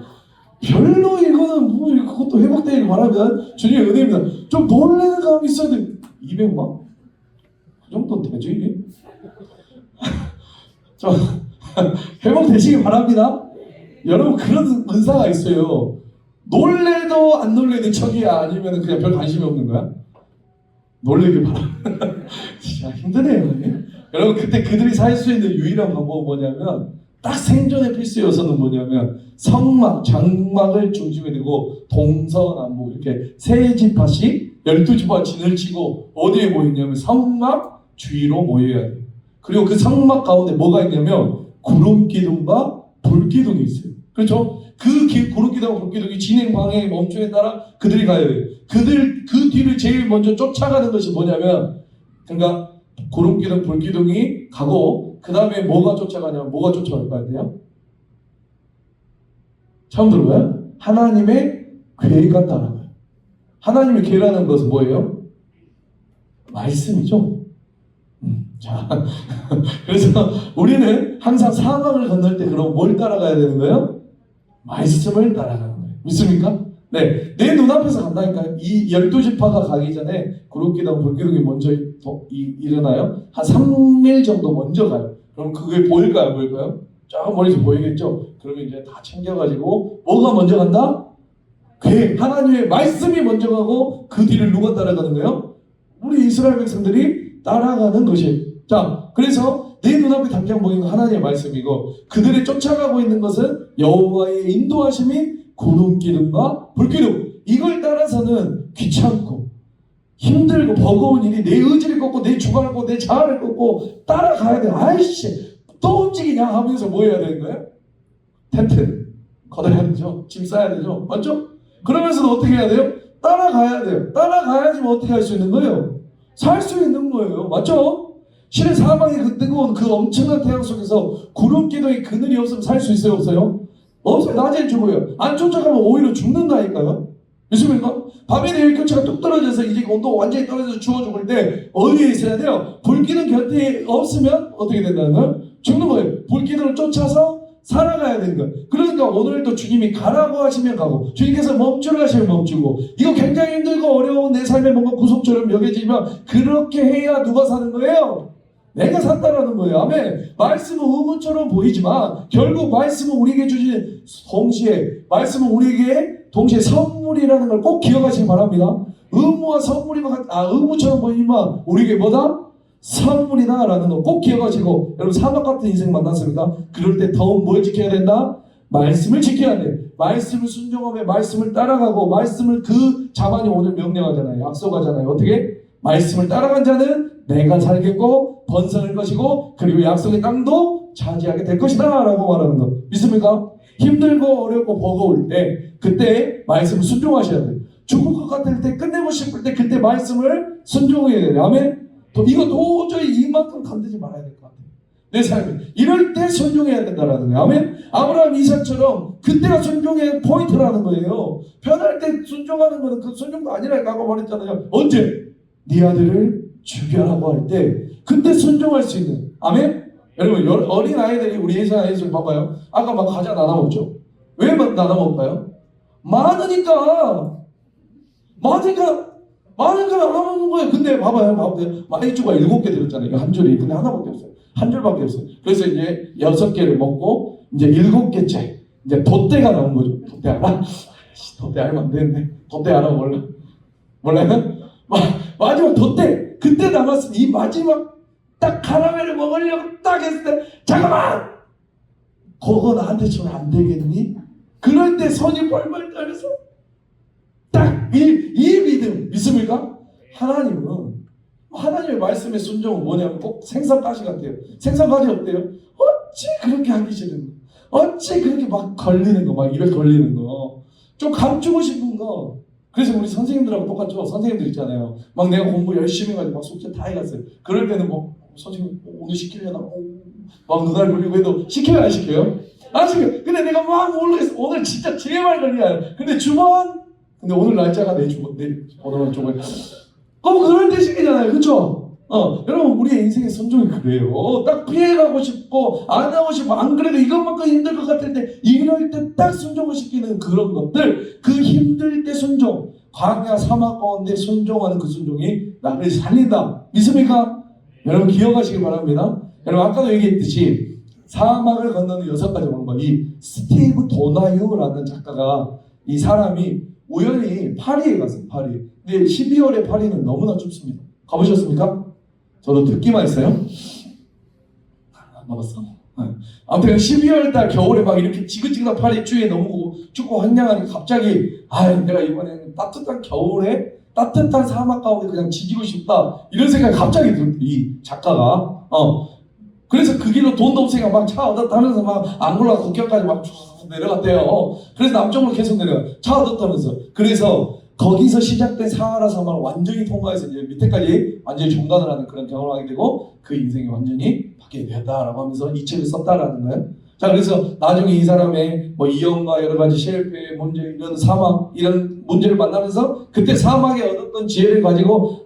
별로 이거는 뭐 그것도 회복되길 바라면 주님의 은혜입니다. 좀 놀래는 감이 있어야 돼. 200만? 그 정도는 되죠 이게? 좀 회복되시길 바랍니다. 여러분 그런 은사가 있어요. 놀래도 안 놀래도 척이야? 아니면 그냥 별 관심이 없는 거야? 놀래길 바랍니다. 진짜 힘드네요. 여러분 그때 그들이 살 수 있는 유일한 방법은 뭐냐면 딱 생존의 필수 요소는 뭐냐면 성막, 장막을 중심에 두고 동서남북 이렇게 세 지파씩 12지파 진을 치고 어디에 모이냐면 성막 주위로 모여야 돼요. 그리고 그 성막 가운데 뭐가 있냐면 구름기둥과 불기둥이 있어요. 그렇죠? 그 구름기둥과 불기둥이 진행 방향의 멈춤에 따라 그들이 가야 돼요. 그 뒤를 제일 먼저 쫓아가는 것이 뭐냐면 그러니까 구름기둥, 불기둥이 가고 그 다음에 뭐가 쫓아가냐면 뭐가 쫓아갈 거 같아요? 처음 들어봐요? 하나님의 계획과 따라가요. 하나님의 계획이라는 것은 뭐예요? 말씀이죠. 자, 그래서 우리는 항상 사막을 건널 때 그럼 뭘 따라가야 되는 거예요? 말씀을 따라가는 거예요. 믿습니까? 네, 내 눈앞에서 간다니까요. 이 12지파가 가기 전에 구름기둥, 불기둥이 먼저 일어나요. 한 3일 정도 먼저 가요. 그럼 그게 보일까요? 보일까요? 쫙 멀리서 보이겠죠? 그러면 이제 다 챙겨가지고 뭐가 먼저 간다? 계획, 하나님의 말씀이 먼저 가고 그 뒤를 누가 따라가는 거예요? 우리 이스라엘 백성들이 따라가는 것이에요. 자, 그래서 내 눈앞에 당장 보이는 건 하나님의 말씀이고 그들이 쫓아가고 있는 것은 여호와의 인도하심이 구름기둥과 불기둥. 이걸 따라서는 귀찮고 힘들고 버거운 일이 내 의지를 꺾고 내 주관을 꺾고 내 자아를 꺾고 따라가야 돼. 아이씨 또 움직이냐 하면서 뭐 해야 되는 거예요? 텐트 걷어야 되죠. 짐 싸야 되죠. 맞죠? 그러면서도 어떻게 해야 돼요? 따라가야 돼요. 따라가야지 뭐 어떻게 할 수 있는 거예요? 살 수 있는 거예요. 맞죠? 실은 사막의 그 뜨거운 그 엄청난 태양 속에서 구름기둥에 그늘이 없으면 살 수 있어요? 없어요? 없어요. 낮엔 죽어요. 안 쫓아가면 오히려 죽는다니까요. 믿습니까? 밤에 내일 교체가 뚝 떨어져서 이제 온도 완전히 떨어져서 죽어 죽을 때 어디에 있어야 돼요? 불기둥 곁에 없으면 어떻게 된다는 거예요? 죽는 거예요. 불기둥을 쫓아서 살아가야 되는 거예요. 그러니까 오늘도 주님이 가라고 하시면 가고 주님께서 멈추라 하시면 멈추고 이거 굉장히 힘들고 어려운 내 삶의 뭔가 구속처럼 여겨지지만 그렇게 해야 누가 사는 거예요? 내가 산다라는 거예요. 아멘. 말씀은 의문처럼 보이지만 결국 말씀은 우리에게 주신 동시에 말씀은 우리에게 동시에 선물이라는 걸 꼭 기억하시기 바랍니다. 의무와 선물이 의무처럼 보이지만 우리에게 뭐다? 선물이다라는 거 꼭 기억하시고, 여러분 사막 같은 인생 만났습니까? 그럴 때 더욱 뭘 지켜야 된다? 말씀을 지켜야 돼. 말씀을 순종하며 말씀을 따라가고, 말씀을 그 자만이 오늘 명령하잖아요. 약속하잖아요. 어떻게? 말씀을 따라간 자는 내가 살겠고 번성할 것이고 그리고 약속의 땅도 차지하게 될 것이다 라고 말하는 거 믿습니까? 힘들고 어렵고 버거울 때 그때 말씀 순종하셔야 돼요. 죽을 것 같을 때, 끝내고 싶을 때 그때 말씀을 순종해야 돼요. 아멘? 이거 도저히 이만큼 건드지 말아야 될 것 같아요. 내 삶에 이럴 때 순종해야 된다라는 거예요. 아멘? 아브라함 이삭처럼 그때가 순종의 포인트라는 거예요. 편할 때 순종하는 거는 그 순종도 아니라고 아까 말했잖아요. 언제? 네 아들을 죽여라고 할 때 그때 순종할 수 있는. 아멘? 여러분 어린 아이들이 우리 예산 아이들 봐봐요. 아까 막 과자 나눠 먹죠. 왜 나눠 먹을까요? 많으니까 나눠 먹는 거예요. 근데 봐봐요. 마이주가 7개 들었잖아요. 한 줄이. 근데 하나밖에 없어요. 한 줄밖에 없어요. 그래서 이제 6개를 먹고 이제 7개째 이제 돛대가 나온 거죠. 돛대 알아? 돛대 알면 안 되는데. 돛대 알아? 몰라요? 마지막 돛대. 그때 남았으면 이 마지막 딱 카라멜을 먹으려고 딱 했을 때 잠깐만! 그거 나한테 주면 안 되겠니? 그럴 때 손이 벌벌 떨면서 딱 이 믿음 믿습니까? 하나님의 말씀의 순종은 뭐냐면 꼭 생선가시 같아요. 생선가시 어때요? 어찌 그렇게 하기 싫은 거, 어찌 그렇게 막 걸리는 거, 막 입에 걸리는 거, 좀 감추고 싶은 거. 그래서 우리 선생님들하고 똑같죠. 선생님들 있잖아요. 막 내가 공부 열심히 해가지고 막 숙제 다 해갔어요. 그럴 때는 뭐 선생님 오늘 시키려나? 막 눈알 굴리고 해도 시켜요 안 시켜요? 안 시켜요. 근데 내가 막 모르겠어. 오늘 진짜 제발 걸려요. 근데 오늘 날짜가 내 번호는 조금 그럴 때 시키잖아요. 그쵸? 여러분 우리의 인생의 순종이 그래요. 딱 피해가고 싶고 안 하고 싶고 안 그래도 이것만큼 힘들 것 같을 때 이럴 때 딱 순종을 시키는 그런 것들, 그 힘들 때 순종, 광야 사막 가운데 순종하는 그 순종이 나를 살린다. 믿습니까? 여러분 기억하시기 바랍니다. 여러분 아까도 얘기했듯이 사막을 건너는 6가지 방법. 이 스티브 도나유라는 작가가 이 사람이 우연히 파리에 갔어요. 파리. 근데 12월에 파리는 너무나 춥습니다. 가보셨습니까? 저도 듣기만 했어요. 안 가봤어. 아무튼 12월달 겨울에 막 이렇게 지긋지긋한 파리 추위에 너무 춥고 황량하니까 갑자기 내가 이번에는 따뜻한 겨울에 따뜻한 사막 가운데 그냥 지지고 싶다 이런 생각이 갑자기 들었대. 이 작가가. 그래서 그 길로 돈도 없으니까 막 차 얻어 타면서 막 앙골라 국경까지 막 쭉 내려갔대요. 그래서 남쪽으로 계속 내려가. 차 얻어 타면서. 그래서 거기서 시작된 사하라 사막을 완전히 통과해서 이제 밑에까지 완전히 종단을 하는 그런 경험을 하게 되고 그 인생이 완전히 바뀌게 되었다라고 하면서 이 책을 썼다라는 거예요. 자, 그래서 나중에 이 사람의 이혼과 여러 가지 실패, 문제, 이런 사막, 이런 문제를 만나면서 그때 사막에 얻었던 지혜를 가지고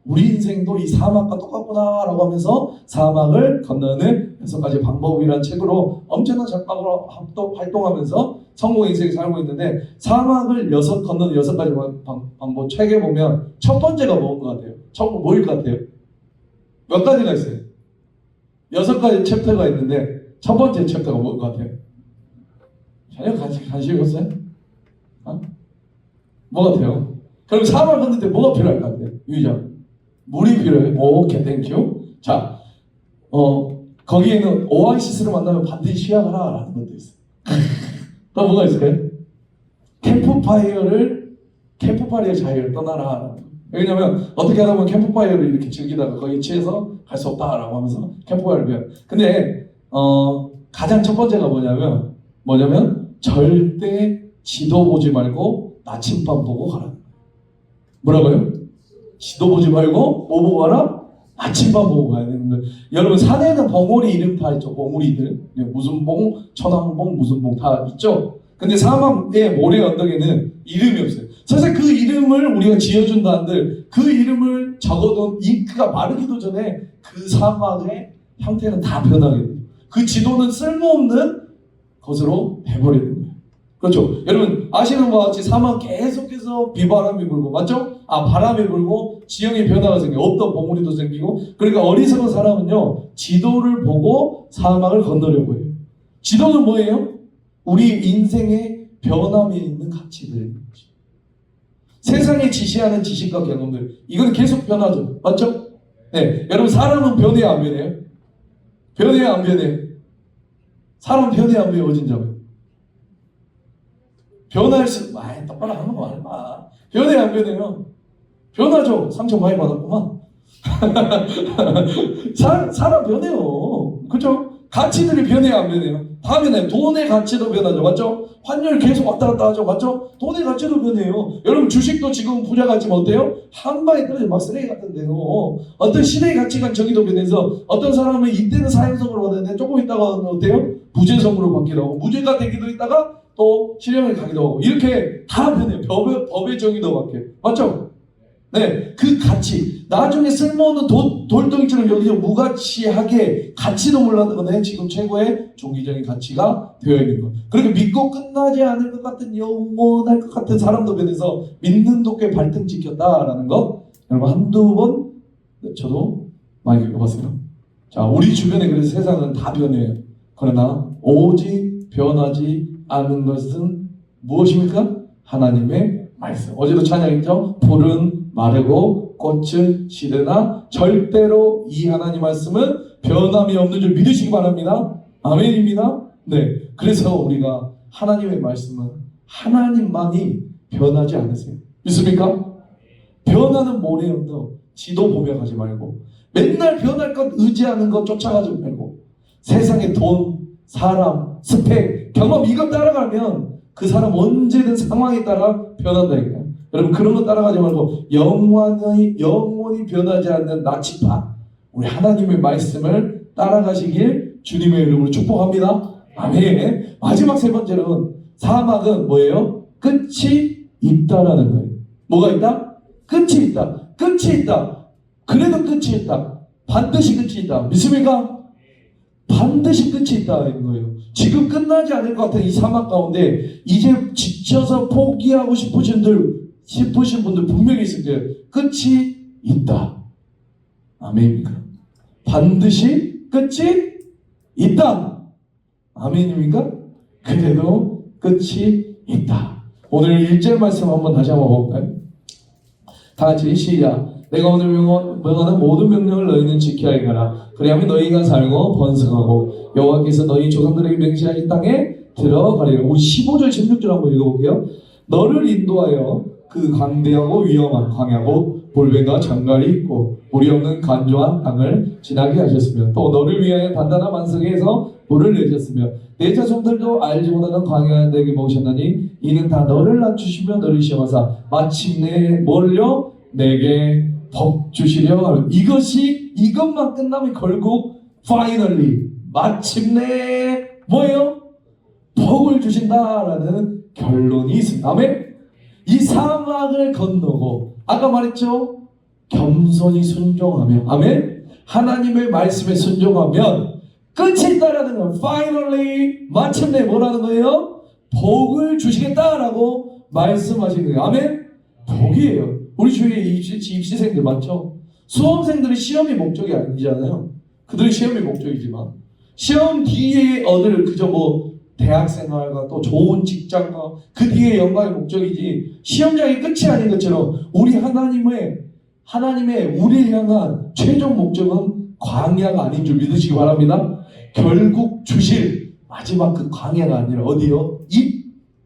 우리 인생도 이 사막과 똑같구나라고 하면서 사막을 건너는 6가지 방법이라는 책으로 엄청난 작가로 활동하면서 성공의 인생을 살고 있는데, 사막을 건너는 6가지 방법 책에 보면 첫 번째가 뭔 것 같아요? 뭐일 것 같아요? 몇 가지가 있어요? 6가지 챕터가 있는데 첫 번째 챕터가 뭔 것 같아요? 전혀 관심이 없어요? 뭐 같아요? 그럼 사막을 건널 때 뭐가 필요할 것 같아요? 유의자 물이 필요해요. 오케이, 땡큐. 자, 거기에는 오아시스를 만나면 반드시 시작하라 라는 것도 있어요. 또 뭐가 있을까요? 캠프파이어의 자유를 떠나라. 왜냐면 어떻게 하다 보면 캠프파이어를 이렇게 즐기다가 거기에 취해서 갈 수 없다라고 하면서 캠프파이어를 배워요. 근데 가장 첫 번째가 뭐냐면 절대 지도 보지 말고 나침반 보고 가라. 뭐라고요? 지도 보지 말고 뭐 보고 가라? 나침반 보고 가야 되는 거예요. 여러분 산에는 봉우리 이름 다 있죠. 봉우리들. 무슨 봉, 천왕봉, 무슨 봉 다 있죠. 근데 사막의 모래 언덕에는 이름이 없어요. 사실 그 이름을 우리가 지어준다 한들 그 이름을 적어둔 잉크가 마르기도 전에 그 사막의 형태는 다 변하게 돼요. 그 지도는 쓸모없는 것으로 돼버리는 거예요. 그렇죠. 여러분 아시는 것 같이 사막 계속해서 비바람이 불고, 맞죠? 바람이 불고 지형의 변화가 생겨요. 없던 봉우리도 생기고. 그러니까 어리석은 사람은요 지도를 보고 사막을 건너려고 해요. 지도는 뭐예요? 우리 인생의 변함에 있는 가치들인 거죠. 세상이 지시하는 지식과 경험들, 이건 계속 변하죠. 맞죠? 네, 여러분 사람은 변해요, 안 변해요? 변해요, 안 변해요? 사람 변해요, 안 변해요? 진짜로 변할 수, 똑바로 하는 거 말마. 변해요, 안 변해요? 변하죠. 상처 많이 받았구만. 사람 변해요. 그죠? 가치들이 변해요, 안 변해요? 다 변해요. 돈의 가치도 변하죠. 맞죠? 환율 계속 왔다 갔다 하죠. 맞죠? 돈의 가치도 변해요. 여러분 주식도 지금 부자 같지만 어때요? 한 방에 떨어져 막 쓰레기 같은데요. 어떤 시대의 가치관 정의도 변해서 어떤 사람은 이때는 사형선고를 받았는데 조금 있다가 어때요? 무죄선고로 바뀌기도 하고 무죄가 되기도 있다가 또 실형을 가기도 하고 이렇게 다 변해요. 법의 정의도 바뀌어요. 맞죠? 네, 그 가치 나중에 쓸모없는 돌덩이처럼 여기서 무가치하게 가치도 몰랐는데 지금 최고의 종기적인 가치가 되어 있는 것. 그렇게 믿고 끝나지 않을 것 같은 영원할 것 같은 사람도 변해서 믿는 도께 발등 찍혔다라는 것 여러분 한두 번 저도 많이 겪어봤어요. 자, 우리 주변에 그래서 세상은 다 변해요. 그러나 오직 변하지 않는 것은 무엇입니까? 하나님의 말씀. 어제도 찬양했죠? 풀은 마르고 꽃은 시드나 절대로 이 하나님 말씀은 변함이 없는 줄 믿으시기 바랍니다. 아멘입니다. 네, 그래서 우리가 하나님의 말씀은 하나님만이 변하지 않으세요. 믿습니까? 변하는 모래 언덕 지도 보며 가지 말고 맨날 변할 것 의지하는 것 쫓아가지 말고 세상의 돈, 사람, 스펙, 경험 이것 따라가면 그 사람 언제든 상황에 따라 변한다니까요. 여러분 그런 거 따라가지 말고 영원히 변하지 않는 나치파 우리 하나님의 말씀을 따라가시길 주님의 이름으로 축복합니다. 아멘. 마지막 세 번째는 사막은 뭐예요? 끝이 있다라는 거예요. 뭐가 있다? 끝이 있다. 끝이 있다. 그래도 끝이 있다. 반드시 끝이 있다. 믿습니까? 반드시 끝이 있다는 거예요. 지금 끝나지 않을 것 같은 이 사막 가운데 이제 지쳐서 포기하고 싶으신 분들 분명히 있을 거예요. 끝이 있다. 아멘입니까? 반드시 끝이 있다. 아멘입니까? 그래도 끝이 있다. 오늘 1절 말씀 한번 다시 한번 볼까요? 다 같이 시작. 내가 오늘 명하는 모든 명령을 너희는 지켜야 하라. 그리하면 너희가 살고 번성하고 여호와께서 너희 조상들에게 맹세하신 땅에 들어가리라. 우리 15절 16절 한번 읽어볼게요. 너를 인도하여 그 강대하고 위험한 광야고 볼배가 장갈이 있고 물이 없는 간조한 땅을 지나게 하셨으며 또 너를 위하여 단단한 반석에서 물을 내셨으며 내 자손들도 알지 못하는 광야에 내게 모셨나니 이는 다 너를 낮추시며 너를 시험하사 마침내 뭘요? 내게 복 주시려. 이것만 끝나면 결국 finally 마침내 뭐예요? 복을 주신다라는 결론이 있습니다. 아멘. 이 사막을 건너고 아까 말했죠? 겸손히 순종하며 아멘. 하나님의 말씀에 순종하면 끝이 있다라는 건 finally 마침내 뭐라는 거예요? 복을 주시겠다라고 말씀하시는 거예요. 아멘. 복이에요. 우리 주위에 입시생들 많죠? 수험생들의 시험이 목적이 아니잖아요. 그들의 시험이 목적이지만 시험 뒤에 얻을 그저 대학생활과 또 좋은 직장과 그 뒤에 영광의 목적이지 시험장이 끝이 아닌 것처럼 우리 하나님의 우리를 향한 최종 목적은 광야가 아닌 줄 믿으시기 바랍니다. 결국 주실 마지막 그 광야가 아니라 어디요?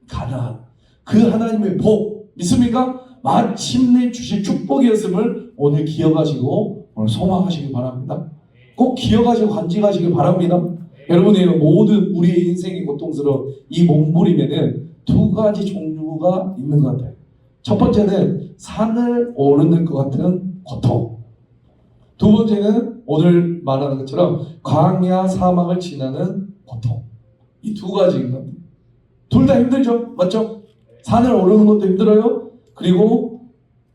가나안. 그 하나님의 복 믿습니까? 마침내 주실 축복이었음을 오늘 기억하시고 오늘 소망하시기 바랍니다. 꼭 기억하시고 간직하시기 바랍니다. 여러분의 모든 우리의 인생이 고통스러운 이 몸부림에는 두 가지 종류가 있는 것 같아요. 첫 번째는 산을 오르는 것 같은 고통. 두 번째는 오늘 말하는 것처럼 광야 사막을 지나는 고통. 이 두 가지인 것 같아요. 둘 다 힘들죠? 맞죠? 산을 오르는 것도 힘들어요. 그리고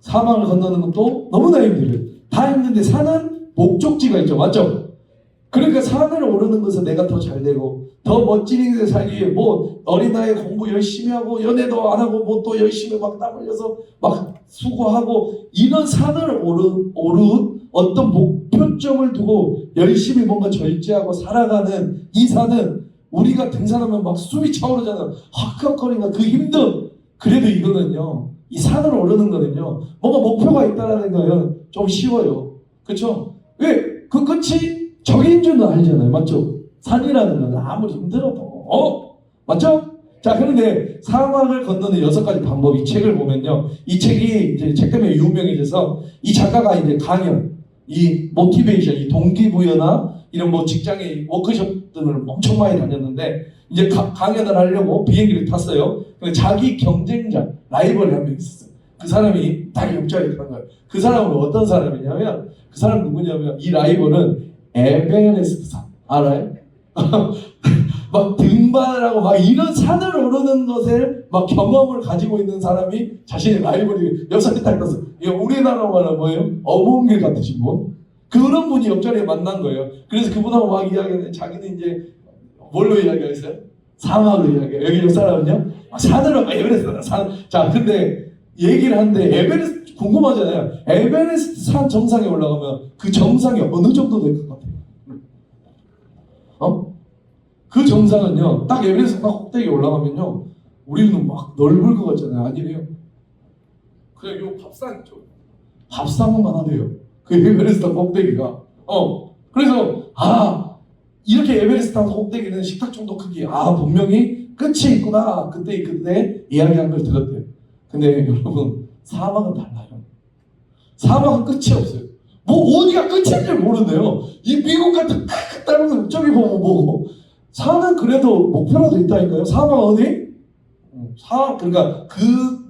사막을 건너는 것도 너무나 힘들어요. 다 힘든데 산은 목적지가 있죠. 맞죠? 그러니까 산을 오르는 것은 내가 더 잘되고 더 멋진 인생 살기 위해 어린 나이에 공부 열심히 하고 연애도 안 하고 또 열심히 막 땀 흘려서 막 수고하고 이런 산을 오른 어떤 목표점을 두고 열심히 뭔가 절제하고 살아가는 이 산은 우리가 등산하면 막 숨이 차오르잖아요. 헉헉거리는 그 힘듦. 그래도 이거는요, 이 산을 오르는 거는요, 뭔가 목표가 있다는 거는 좀 쉬워요. 그렇죠? 왜? 그 끝이 저기인 줄은 알잖아요. 맞죠? 산이라는 건 아무리 힘들어도 맞죠? 자, 그런데 사막을 건너는 6가지 방법, 이 책을 보면요, 이 책이 이제 책 때문에 유명해져서 이 작가가 이제 강연, 이 모티베이션, 이 동기부여나 이런 뭐 직장의 워크숍 등을 엄청 많이 다녔는데 이제 강연을 하려고 비행기를 탔어요. 근데 자기 경쟁자, 라이벌이 한 명 있었어요. 그 사람이 딱 옆자리에 탄 거예요. 그 사람은 어떤 사람이냐면, 그 사람 누구냐면, 이 라이벌은 에베레스트 산 알아요? 막 등반하고 막 이런 산을 오르는 것에 막 경험을 가지고 있는 사람이 자신의 라이벌이 6살에 딱 떴어. 이거 우리나라로 말하면 뭐예요? 어몽길 같으신 분? 그런 분이 옆자리에 만난 거예요. 그래서 그분하고 막 이야기하는데 자기는 이제 뭘로 이야기했어요? 사막으로 이야기해요. 여기 옆 사람은요? 산으로 에베레스트 산. 자, 근데 얘기를 하는데 에베레스트 궁금하잖아요. 에베레스트 산 정상에 올라가면 그 정상이 어느 정도 될 것 같아요? 그 정상은요, 딱 에베레스트 딱 꼭대기에 올라가면요, 우리는 막 넓을 것 같잖아요. 아니래요. 그냥 요 밥상 있죠. 밥상만 하네요. 그 에베레스트 꼭대기가. 그래서 이렇게 에베레스트 꼭대기는 식탁 정도 크기. 분명히 끝이 있구나. 그때 이야기한 걸 들었대요. 근데 여러분, 사막은 달라요. 사막은 끝이 없어요. 뭐 어디가 끝인지 모르네요. 이 미국 같은 다른 거 저기 보면 뭐고. 산은 그래도 목표라도 있다니까요. 사막 어디? 그러니까 그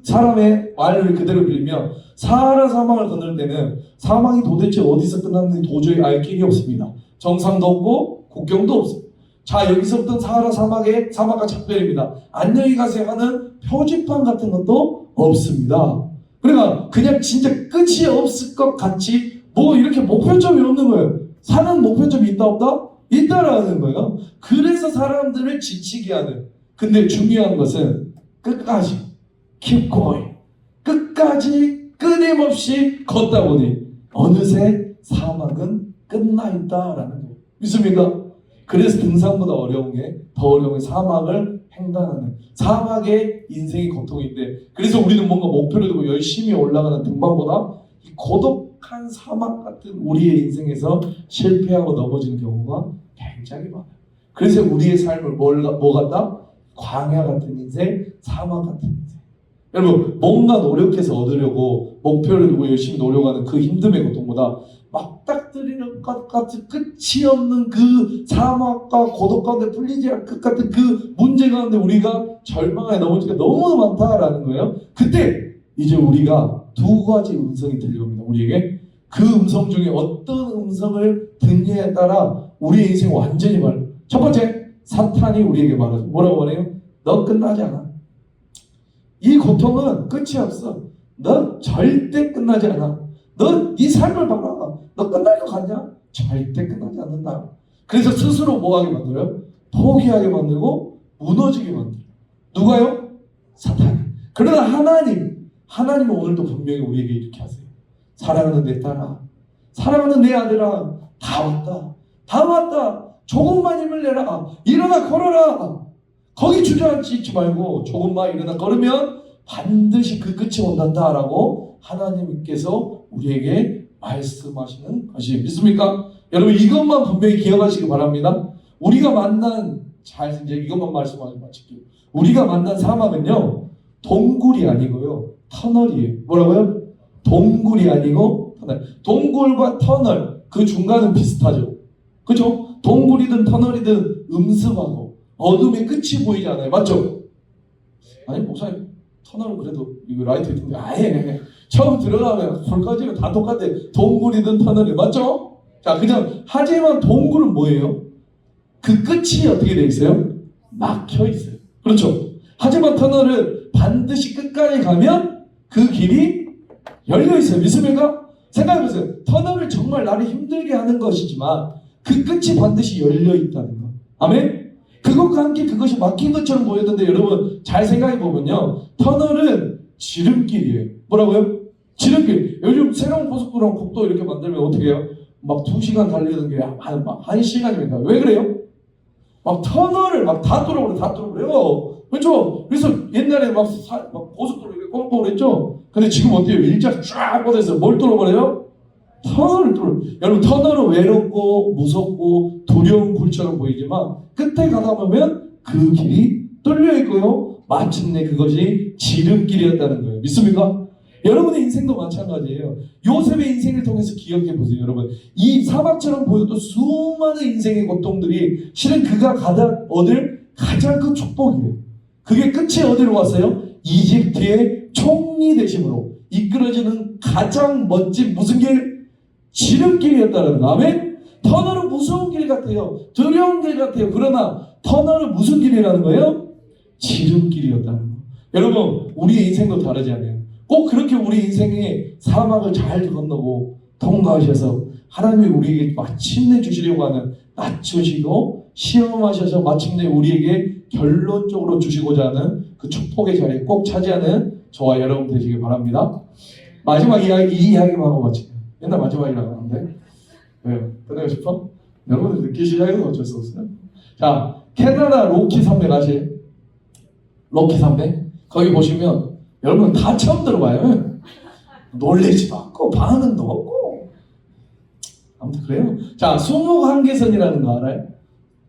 사람의 말을 그대로 빌리면 사하라 사막을 건널 때는 사막이 도대체 어디서 끝났는지 도저히 알 길이 없습니다. 정상도 없고 국경도 없어요. 자, 여기서부터 사하라 사막과 작별입니다. 안녕히 가세요 하는 표지판 같은 것도 없습니다. 그러니까 그냥 진짜 끝이 없을 것 같이 뭐 이렇게 목표점이 없는 거예요. 산은 목표점이 있다 없다? 있다라는 거예요. 그래서 사람들을 지치게 하는. 근데 중요한 것은 끝까지 keep going. 끝까지 끊임없이 걷다 보니 어느새 사막은 끝나 있다라는 거예요. 믿습니까? 그래서 등산보다 어려운 게 더 어려운 게 사막을 횡단하는, 사막의 인생의 고통인데, 그래서 우리는 뭔가 목표를 두고 열심히 올라가는 등반보다 이 고독한 사막 같은 우리의 인생에서 실패하고 넘어지는 경우가 굉장히 많아요. 그래서 우리의 삶을 뭐 같다? 광야 같은 인생, 사막 같은 인생. 여러분, 뭔가 노력해서 얻으려고 목표를 두고 열심히 노력하는 그 힘듦의 고통보다 막닥뜨리는 것 같은 끝이 없는 그 사막과 고독 가운데 풀리지 않을 것 같은 그 문제 가운데 우리가 절망에 넘어지기가 너무 많다라는 거예요. 그때 이제 우리가 2가지 음성이 들려옵니다. 우리에게 그 음성 중에 어떤 음성을 듣느냐에 따라 우리의 인생이 완전히 말해요. 첫 번째, 사탄이 우리에게 말하죠. 뭐라고 말해요? 너 끝나지 않아. 이 고통은 끝이 없어. 너 절대 끝나지 않아. 너 네 삶을 봐라. 너 끝날 것 같냐? 절대 끝나지 않는다. 그래서 스스로 뭐하게 만들어요? 포기하게 만들고 무너지게 만들어요. 누가요? 사탄이. 그러나 하나님은 오늘도 분명히 우리에게 이렇게 하세요. 사랑하는 내 딸아, 사랑하는 내 아들아, 다 왔다. 조금만 힘을 내라. 일어나 걸어라. 거기 주저앉지 말고 조금만 일어나 걸으면 반드시 그 끝이 온단다라고 하나님께서 우리에게 말씀하시는 것이 믿습니까? 여러분, 이것만 분명히 기억하시기 바랍니다. 우리가 만난, 이제 이것만 말씀하지 마칠게요. 우리가 만난 사막은요, 동굴이 아니고요, 터널이에요. 뭐라고요? 동굴이 아니고 터널. 동굴과 터널, 그 중간은 비슷하죠. 그죠? 동굴이든 터널이든 음습하고 어둠의 끝이 보이지 않아요. 맞죠? 아니, 목사님, 터널은 그래도 이거 라이트 있던데 아예 처음 들어가면 불 꺼지면 다 똑같아. 동굴이든 터널이 맞죠? 자, 그냥 하지만 동굴은 뭐예요? 그 끝이 어떻게 돼 있어요? 막혀 있어요. 그렇죠? 하지만 터널은 반드시 끝까지 가면 그 길이 열려 있어요. 믿습니까? 생각해보세요. 터널을 정말 나를 힘들게 하는 것이지만 그 끝이 반드시 열려 있다는 거. 아멘? 그것과 함께 그것이 막힌 것처럼 보였는데 여러분 잘 생각해보면요, 터널은 지름길이에요. 뭐라고요? 지름길. 요즘 새로운 고속도로랑 국도 이렇게 만들면 어떻게 해요? 막 2시간 달리는 게 한 시간이면 가요. 왜 그래요? 막 터널을 막 다 뚫어버려요. 그렇죠? 그래서 옛날에 막 고속도로 이렇게 뻥뻥 그랬죠? 근데 지금 어때요? 일자 쫙 뻗어서 뭘 뚫어버려요? 터널을 뚫어. 여러분, 터널은 외롭고 무섭고 두려운 굴처럼 보이지만 끝에 가다 보면 그 길이 뚫려 있고요. 마침내 그것이 지름길이었다는 거예요. 믿습니까? 여러분의 인생도 마찬가지예요. 요셉의 인생을 통해서 기억해 보세요. 여러분, 이 사막처럼 보여도 수많은 인생의 고통들이 실은 그가 얻을 가장 큰 축복이에요. 그게 끝이 어디로 왔어요? 이집트의 총리 되심으로 이끌어지는 가장 멋진 무슨 길? 지름길이었다는 거. 아멘? 터널은 무서운 길 같아요. 두려운 길 같아요. 그러나 터널은 무슨 길이라는 거예요? 지름길이었다는 거. 여러분, 우리의 인생도 다르지 않아요? 꼭 그렇게 우리 인생의 사막을 잘 건너고 통과하셔서 하나님이 우리에게 마침내 주시려고 하는 낮추시고 시험하셔서 마침내 우리에게 결론적으로 주시고자 하는 그 축복의 자리에 꼭 차지하는 저와 여러분 되시길 바랍니다. 마지막 이야기, 이 이야기만 하고 마칠게요. 옛날 마지막이라고 하는데 왜요? 끝내고 싶어? 여러분들 느끼시자면 어쩔 수 없어요. 자, 캐나다 로키 산맥 아실? 로키 산맥? 거기 보시면 여러분 다 처음 들어봐요. 놀래지도 않고 반응도 없고 아무튼 그래요. 자, 수목한계선이라는 거 알아요?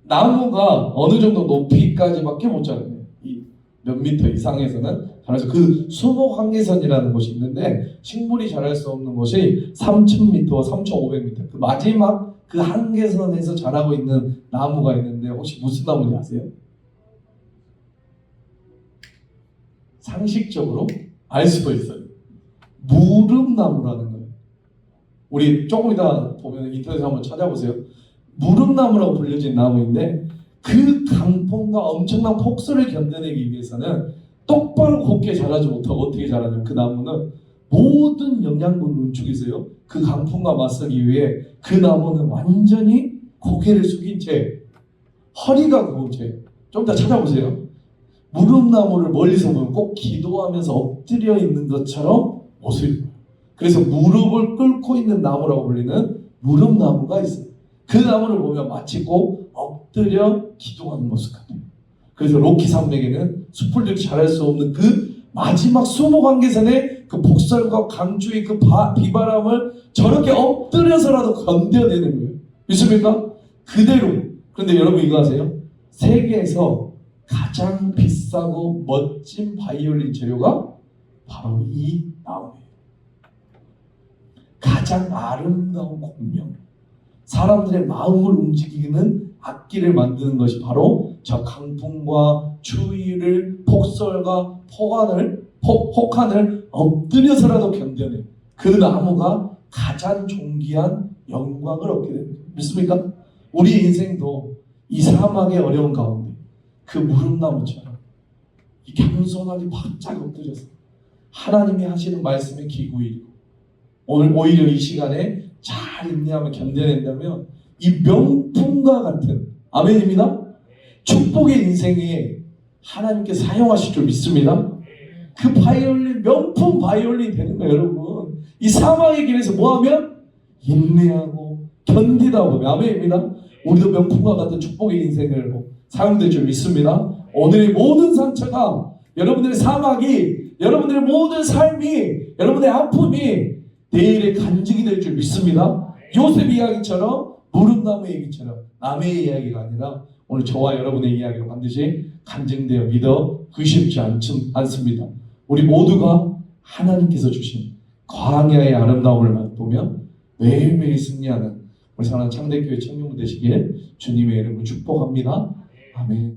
나무가 어느 정도 높이까지밖에 못 자라요. 이 몇 미터 이상에서는. 그래서 그 수목한계선이라는 곳이 있는데 식물이 자랄 수 없는 곳이 3,000m와 3,500m. 그 마지막 그 한계선에서 자라고 있는 나무가 있는데 혹시 무슨 나무인지 아세요? 상식적으로 알 수도 있어요. 무릎나무라는 거예요. 우리 조금 이따 보면 인터넷에 한번 찾아보세요. 무릎나무라고 불려진 나무인데 그 강풍과 엄청난 폭설을 견뎌내기 위해서는 똑바로 곱게 자라지 못하고 어떻게 자라냐면 그 나무는 모든 영양분을 응축해서요. 그 강풍과 맞서기 위해 그 나무는 완전히 고개를 숙인 채 허리가 굽은 채 좀 더 찾아보세요. 무릎나무를 멀리서 보면 꼭 기도하면서 엎드려 있는 것처럼 모습이 보여요. 그래서 무릎을 꿇고 있는 나무라고 불리는 무릎나무가 있어요. 그 나무를 보면 마치 꼭 엎드려 기도하는 모습 같아요. 그래서 로키 산맥에는 숲풀들이 자랄 수 없는 그 마지막 수목한계선의 그 폭설과 강추의 그 비바람을 저렇게 엎드려서라도 견뎌내는 거예요. 믿습니까? 그대로. 그런데 여러분 이거 아세요? 세계에서 가장 비싸고 멋진 바이올린 재료가 바로 이 나무예요. 가장 아름다운 공명, 사람들의 마음을 움직이는 악기를 만드는 것이 바로 저 강풍과 추위를, 폭설과 폭한을 엎드려서라도 견뎌내 그 나무가 가장 존귀한 영광을 얻게 됩니다. 믿습니까? 우리 인생도 이 사막의 어려운 가운데 그 무릎나무처럼 겸손하게 바짝 엎드려서 하나님이 하시는 말씀에 기구이고 오늘 오히려 이 시간에 잘 인내하며 견뎌낸다면 이 명품과 같은 아멘입니다. 축복의 인생에 하나님께 사용하실 줄 믿습니다. 그 바이올린 명품 바이올린 되는 거예요. 여러분 이 사막의 길에서 뭐하면 인내하고 견디다 보면 아멘입니다. 우리도 명품과 같은 축복의 인생을 사용될 줄 믿습니다. 오늘의 모든 상처가 여러분들의 사막이 여러분들의 모든 삶이 여러분의 아픔이 내일의 간증이 될 줄 믿습니다. 요셉 이야기처럼 무릎나무 얘기처럼 남의 이야기가 아니라 오늘 저와 여러분의 이야기가 반드시 간증되어 믿어 의심치 않습니다. 우리 모두가 하나님께서 주신 광야의 아름다움을 맛보며 매일매일 승리하는 우리 사랑하는 창대교회 청년부 되시길 주님의 이름으로 축복합니다. 아멘.